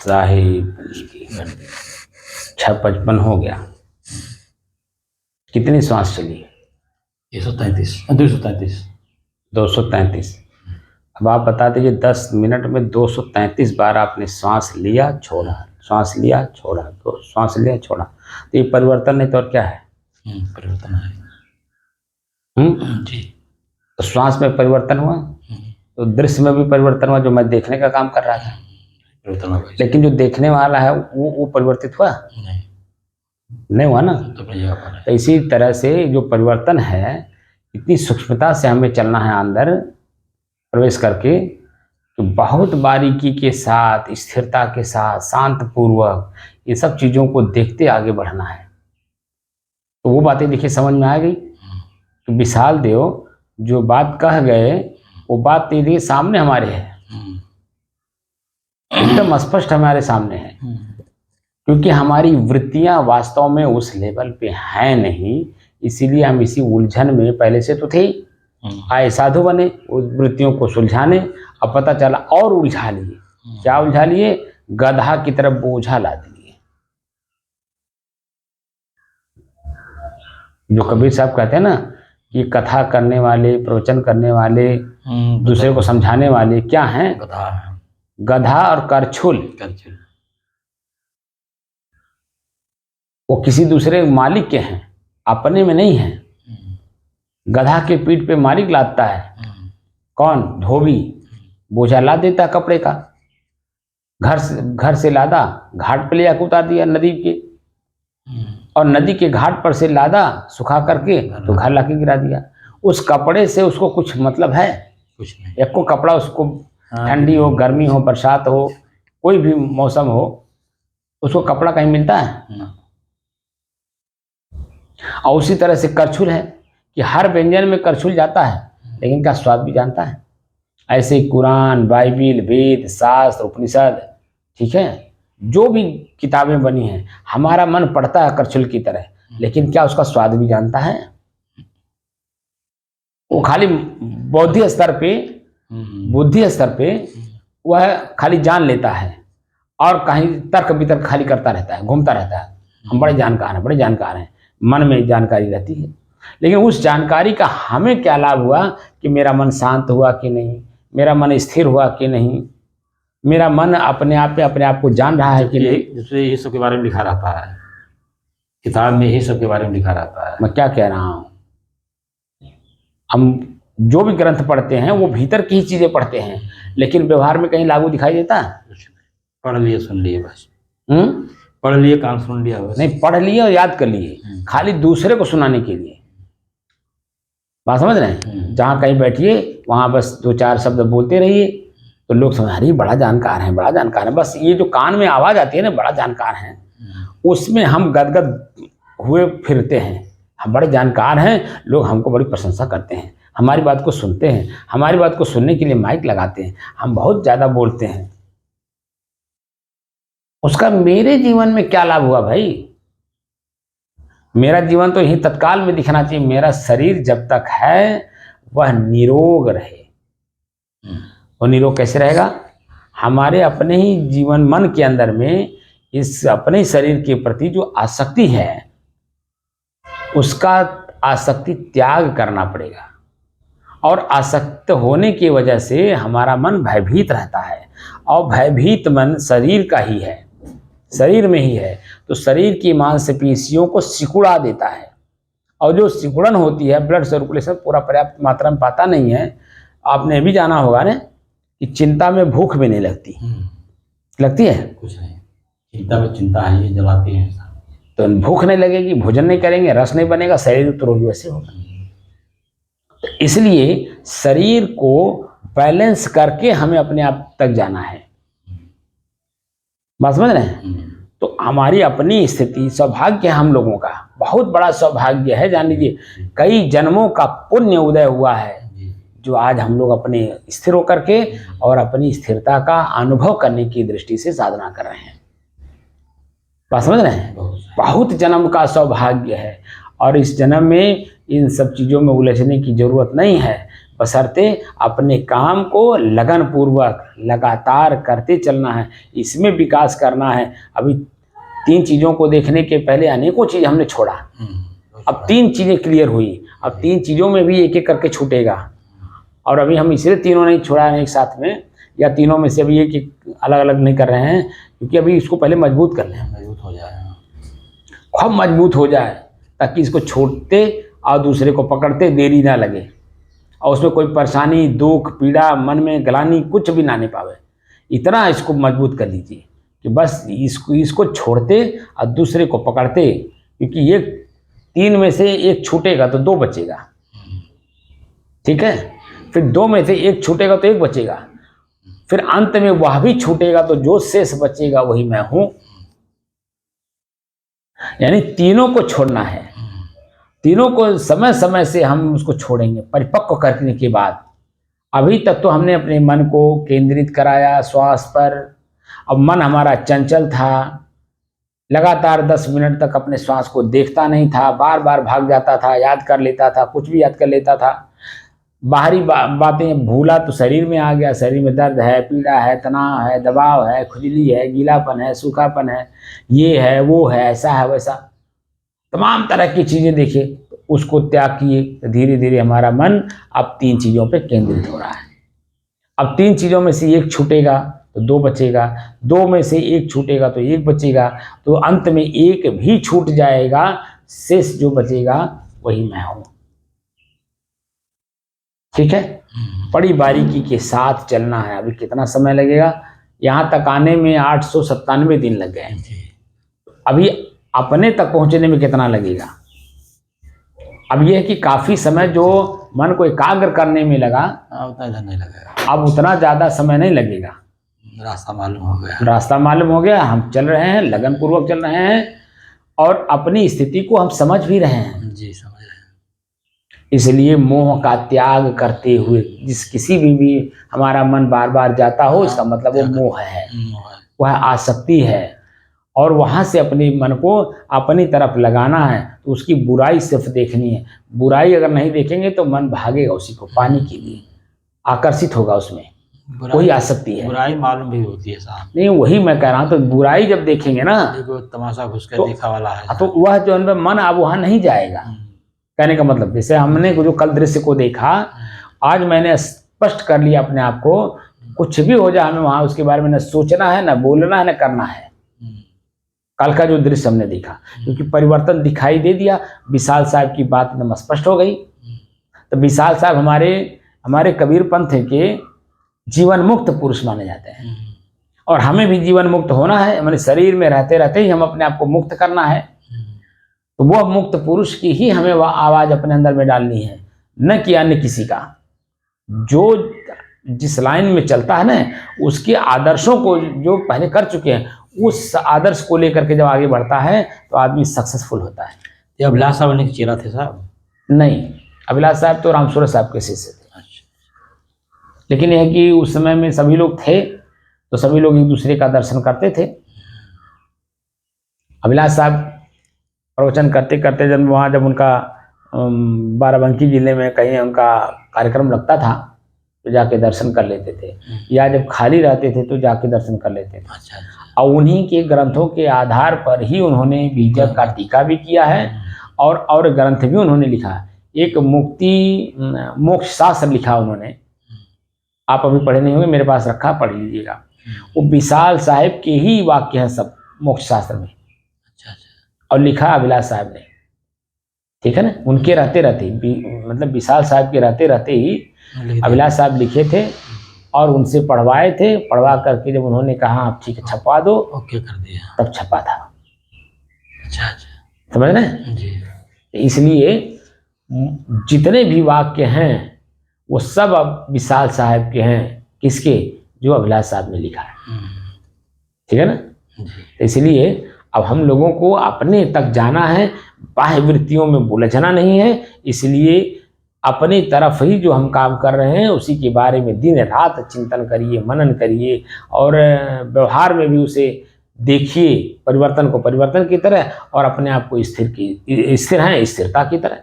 साहिब 6:55 हो गया। कितनी सांस चली? 133 233 233। अब आप बता दीजिए 10 मिनट में 233 बार आपने सांस लिया छोड़ा, सांस लिया छोड़ा, तो सांस लिया छोड़ा, तो ये परिवर्तन नहीं तो और क्या है? परिवर्तन है। जी। तो श्वास में परिवर्तन हुआ, तो दृश्य में भी परिवर्तन हुआ, जो मैं देखने का काम कर रहा था परिवर्तन हुआ। लेकिन जो देखने वाला है वो परिवर्तित हुआ नहीं हुआ ना। तो इसी तरह से जो परिवर्तन है, इतनी सूक्ष्मता से हमें चलना है अंदर प्रवेश करके, तो बहुत बारीकी के साथ, स्थिरता के साथ, शांत पूर्वक ये सब चीज़ों को देखते आगे बढ़ना है। तो वो बातें देखिए समझ में आ गई। तो विशाल देव जो बात कह गए वो बात देखिए सामने हमारे है, एकदम स्पष्ट हमारे सामने है, क्योंकि हमारी वृत्तियां वास्तव में उस लेवल पे हैं नहीं, इसीलिए हम इसी उलझन में पहले से तो थे ही। आए साधु बने उस वृत्तियों को सुलझाने, अब पता चला और उलझा लिए। क्या उलझा लिए? गधा की तरफ बोझा ला दिए। जो कबीर साहब कहते हैं ना कि कथा करने वाले, प्रवचन करने वाले, दूसरे को समझाने वाले क्या हैं? गधा और करछुल। वो किसी दूसरे मालिक के हैं, अपने में नहीं है। गधा के पीठ पे मालिक लादता है, कौन? धोबी। बोझा ला देता कपड़े का, घर से लादा, घाट पे ले जाकर उतार दिया नदी के, और नदी के घाट पर से लादा सुखा करके तो घर लाके गिरा दिया। उस कपड़े से उसको कुछ मतलब है? कुछ नहीं। एक को कपड़ा उसको ठंडी हो, गर्मी हो, बरसात हो, कोई भी मौसम हो, उसको कपड़ा कहीं मिलता है? और उसी तरह से करछुल है कि हर व्यंजन में करछुल जाता है, लेकिन का स्वाद भी जानता है। ऐसे ही कुरान, बाइबिल, वेद, शास्त्र, उपनिषद, ठीक है, जो भी किताबें बनी हैं, हमारा मन पढ़ता है करछुल की तरह, लेकिन क्या उसका स्वाद भी जानता है? वो खाली बौद्धिक स्तर पे, बुद्धि स्तर पे वह खाली जान लेता है, और कहीं तर्क वितर्क खाली करता रहता है, घूमता रहता है। हम बड़े जानकार हैं, बड़े जानकार हैं, मन में जानकारी रहती है। लेकिन उस जानकारी का हमें क्या लाभ हुआ कि मेरा मन शांत हुआ कि नहीं, मेरा मन स्थिर हुआ कि नहीं, मेरा मन अपने आप पे अपने आप को जान रहा है कि नहीं। जिससे ये सब के बारे में लिखा रहता है, किताब में यही सब के बारे में लिखा रहता है। मैं क्या कह रहा हूँ, हम जो भी ग्रंथ पढ़ते हैं वो भीतर की ही चीजें पढ़ते हैं, लेकिन व्यवहार में कहीं लागू दिखाई देता है? पढ़ लिए सुन लिए बस। हम्म, पढ़ लिए कान सुन लिया बस। नहीं, पढ़ लिए और याद कर लिए, खाली दूसरे को सुनाने के लिए। बात समझ रहे हैं? जहाँ कहीं बैठिए वहां बस दो चार शब्द बोलते रहिए तो लोग समझ, अरे बड़ा जानकार है, बड़ा जानकार है। बस ये जो कान में आवाज आती है ना, बड़ा जानकार है, उसमें हम गदगद हुए फिरते हैं। हम बड़े जानकार हैं, लोग हमको बड़ी प्रशंसा करते हैं, हमारी बात को सुनते हैं, हमारी बात को सुनने के लिए माइक लगाते हैं, हम बहुत ज्यादा बोलते हैं। उसका मेरे जीवन में क्या लाभ हुआ भाई? मेरा जीवन तो यही तत्काल में दिखना चाहिए। मेरा शरीर जब तक है वह निरोग रहे। वो निरोग कैसे रहेगा? हमारे अपने ही जीवन मन के अंदर में इस अपने शरीर के प्रति जो आसक्ति है, उसका आसक्ति त्याग करना पड़ेगा। और आसक्त होने की वजह से हमारा मन भयभीत रहता है, और भयभीत मन शरीर का ही है, शरीर में ही है, तो शरीर की मांसपेशियों को सिकुड़ा देता है। और जो सिकुड़न होती है, ब्लड सर्कुलेशन पूरा पर्याप्त मात्रा में पाता नहीं है। आपने भी जाना होगा ना कि चिंता में भूख भी नहीं लगती, लगती है? कुछ नहीं, चिंता में चिंता है, ये जलाती है। तो भूख नहीं लगेगी, भोजन नहीं करेंगे, रस नहीं बनेगा, शरीर तो रोगी वैसे होगा। तो इसलिए शरीर को बैलेंस करके हमें अपने आप तक जाना है। बात समझ रहे हैं? तो हमारी अपनी स्थिति, सौभाग्य है हम लोगों का, बहुत बड़ा सौभाग्य है। जान लीजिए कई जन्मों का पुण्य उदय हुआ है, जो आज हम लोग अपने स्थिर होकर के और अपनी स्थिरता का अनुभव करने की दृष्टि से साधना कर रहे हैं। बात समझ रहे हैं? बहुत जन्म का सौभाग्य है, और इस जन्म में इन सब चीज़ों में उलझने की जरूरत नहीं है, बशर्ते अपने काम को लगन पूर्वक लगातार करते चलना है, इसमें विकास करना है। अभी 3 चीज़ों को देखने के पहले अनेकों चीज़ हमने छोड़ा, अब 3 चीज़ें क्लियर हुई, अब 3 चीज़ों में भी एक एक करके छूटेगा। और अभी हम इसलिए तीनों नहीं छोड़ा है एक साथ में, या तीनों में से अभी एक एक अलग अलग नहीं कर रहे हैं, क्योंकि अभी इसको पहले मजबूत कर लें, मजबूत हो जाए, खूब मजबूत हो जाए, ताकि इसको छोड़ते और दूसरे को पकड़ते देरी ना लगे, और उसमें कोई परेशानी, दुख, पीड़ा, मन में ग्लानि कुछ भी ना आने पावे। इतना इसको मजबूत कर लीजिए कि बस इसको छोड़ते और दूसरे को पकड़ते, क्योंकि ये 3 में से एक छूटेगा तो 2 बचेगा, ठीक है? फिर 2 में से एक छूटेगा तो 1 बचेगा, फिर अंत में वह भी छूटेगा, तो जो शेष बचेगा वही मैं हूं। यानी तीनों को छोड़ना है, तीनों को समय समय से हम उसको छोड़ेंगे परिपक्व करने के बाद। अभी तक तो हमने अपने मन को केंद्रित कराया श्वास पर, अब मन हमारा चंचल था, लगातार 10 मिनट तक अपने श्वास को देखता नहीं था, बार बार भाग जाता था, याद कर लेता था, कुछ भी याद कर लेता था, बाहरी बातें भूला तो शरीर में आ गया, शरीर में दर्द है, पीड़ा है, तनाव है, दबाव है, खुजली है, गीलापन है, सूखापन है, ये है, वो है, ऐसा है, वैसा, तमाम तरह की चीज़ें देखे, उसको त्याग किए, तो धीरे धीरे हमारा मन अब 3 चीज़ों पे केंद्रित हो रहा है। अब 3 चीज़ों में से एक छूटेगा तो 2 बचेगा, 2 में से एक छूटेगा तो 1 बचेगा, तो अंत में एक भी छूट जाएगा, शेष जो बचेगा वही मैं हूं। ठीक है? बड़ी बारीकी के साथ चलना है। अभी कितना समय लगेगा? यहाँ तक आने में 897 दिन लग गए। अभी अपने तक पहुंचने में कितना लगेगा? अब यह है कि काफी समय जो मन को एकाग्र करने में लगा, उतना नहीं लगेगा, अब उतना ज्यादा समय नहीं लगेगा। रास्ता मालूम हो गया, रास्ता मालूम हो गया, हम चल रहे हैं, लगन पूर्वक चल रहे हैं, और अपनी स्थिति को हम समझ भी रहे हैं। जी समझ रहे हैं। इसलिए मोह का त्याग करते हुए, किसी भी हमारा मन बार बार जाता हो, इसका मतलब वो मोह है, वह आसक्ति है, और वहां से अपने मन को अपनी तरफ लगाना है, तो उसकी बुराई सिर्फ देखनी है। बुराई अगर नहीं देखेंगे तो मन भागेगा उसी को पाने के लिए, आकर्षित होगा उसमें। वही आसक्ति है। बुराई मालूम भी होती है साहब। नहीं, वही मैं कह रहा हूँ, तो बुराई जब देखेंगे ना देखो तमाशा घुस कर तो- देखा वाला है। तो वह जो है मन अब वहां नहीं जाएगा। कहने का मतलब, जैसे हमने जो कल दृश्य को देखा, आज मैंने स्पष्ट कर लिया अपने आप को, कुछ भी हो जाए हमें वहां उसके बारे में न सोचना है, न बोलना है, न करना है। कल का जो दृश्य हमने देखा, क्योंकि परिवर्तन दिखाई दे दिया, विशाल साहब की बात एकदम स्पष्ट हो गई। तो विशाल साहब हमारे कबीर पंथ के जीवन मुक्त पुरुष माने जाते हैं, और हमें भी जीवन मुक्त होना है। हमारे शरीर में रहते रहते ही हम अपने आप को मुक्त करना है। तो वह मुक्त पुरुष की ही हमें वह आवाज अपने अंदर में डालनी है, न कि अन्य किसी का। जो जिस लाइन में चलता है ना, उसके आदर्शों को जो पहले कर चुके हैं, उस आदर्श को लेकर के जब आगे बढ़ता है तो आदमी सक्सेसफुल होता है। ये अभिलाष साहब ने चेहरा थे साहब? नहीं, अभिलाष साहब तो रामसूरत साहब के शिष्य थे। अच्छा। लेकिन यह कि उस समय में सभी लोग थे, तो सभी लोग एक दूसरे का दर्शन करते थे। अभिलाष साहब प्रवचन करते करते जब उनका बाराबंकी जिले में कहीं उनका कार्यक्रम लगता था तो जाके दर्शन कर लेते थे, या जब खाली रहते थे तो जाके दर्शन कर लेते थे। अच्छा। और उन्हीं के ग्रंथों के आधार पर ही उन्होंने बीजक का टीका भी किया है, और ग्रंथ भी उन्होंने लिखा। एक मोक्ष शास्त्र लिखा उन्होंने, आप अभी पढ़े नहीं होंगे, मेरे पास रखा, पढ़ लीजिएगा। वो विशाल साहिब के ही वाक्य हैं सब मोक्ष शास्त्र में। अच्छा। और लिखा अभिलाष साहब ने, ठीक है ना। उनके रहते रहते मतलब विशाल साहब के रहते रहते ही अभिलाष साहब लिखे थे, और उनसे पढ़वाए थे। पढ़वा करके जब उन्होंने कहा आप ठीक है छपवा दो, ओके कर दिया, तब छपा था। अच्छा। समझ रहे जी। इसलिए जितने भी वाक्य हैं वो सब अब विशाल साहब के हैं। किसके? जो अभिलाष साहब ने लिखा है, ठीक है ना। इसलिए अब हम लोगों को अपने तक जाना है, बाह्य वृत्तियों में उलझना नहीं है। इसलिए अपनी तरफ ही जो हम काम कर रहे हैं उसी के बारे में दिन रात चिंतन करिए, मनन करिए, और व्यवहार में भी उसे देखिए, परिवर्तन को परिवर्तन की तरह, और अपने आप को स्थिर हैं स्थिरता की तरह,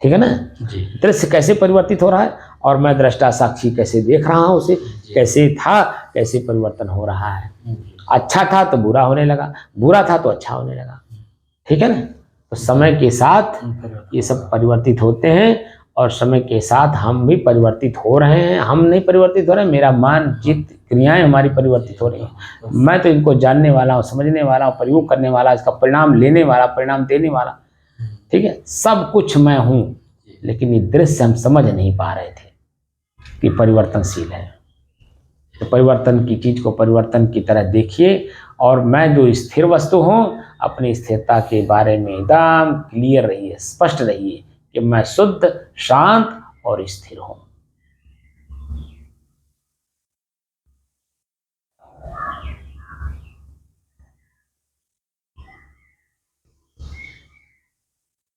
ठीक है ना जी। दृश्य कैसे परिवर्तित हो रहा है, और मैं दृष्टा साक्षी कैसे देख रहा हूँ उसे, कैसे था, कैसे परिवर्तन हो रहा है। अच्छा था तो बुरा होने लगा, बुरा था तो अच्छा होने लगा, ठीक है ना। तो समय के साथ ये सब परिवर्तित होते हैं, और समय के साथ हम भी परिवर्तित हो रहे हैं। हम नहीं परिवर्तित हो रहे हैं, मेरा मन चित्त क्रियाएं हमारी परिवर्तित हो रही हैं। मैं तो इनको जानने वाला हूँ, समझने वाला हूँ, प्रयोग करने वाला, इसका परिणाम लेने वाला, परिणाम देने वाला, ठीक है। सब कुछ मैं हूँ, लेकिन ये दृश्य हम समझ नहीं पा रहे थे कि परिवर्तनशील है। तो परिवर्तन की चीज को परिवर्तन की तरह देखिए, और मैं जो स्थिर वस्तु हूँ, अपनी स्थिरता के बारे में एकदम क्लियर रहिए, स्पष्ट रहिए कि मैं शुद्ध, शांत और स्थिर हूँ।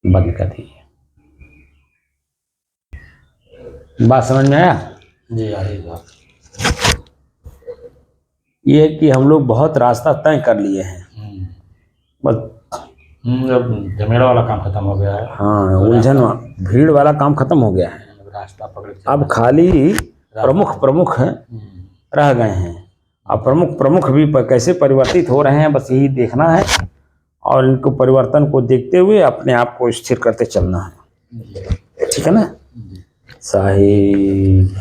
बंद कर दीजिए। बात समझ में आया? जी आ रही बात। ये कि हम लोग बहुत रास्ता तय कर लिए हैं, बस अब झमेला वाला काम खत्म हो गया है। हाँ, उलझन भीड़ वाला काम खत्म हो गया है। रास्ता पकड़ के अब खाली प्रमुख रह गए हैं। अब प्रमुख भी कैसे परिवर्तित हो रहे हैं, बस यही देखना है, और इनको परिवर्तन को देखते हुए अपने आप को स्थिर करते चलना है, ठीक है ना। साहिब।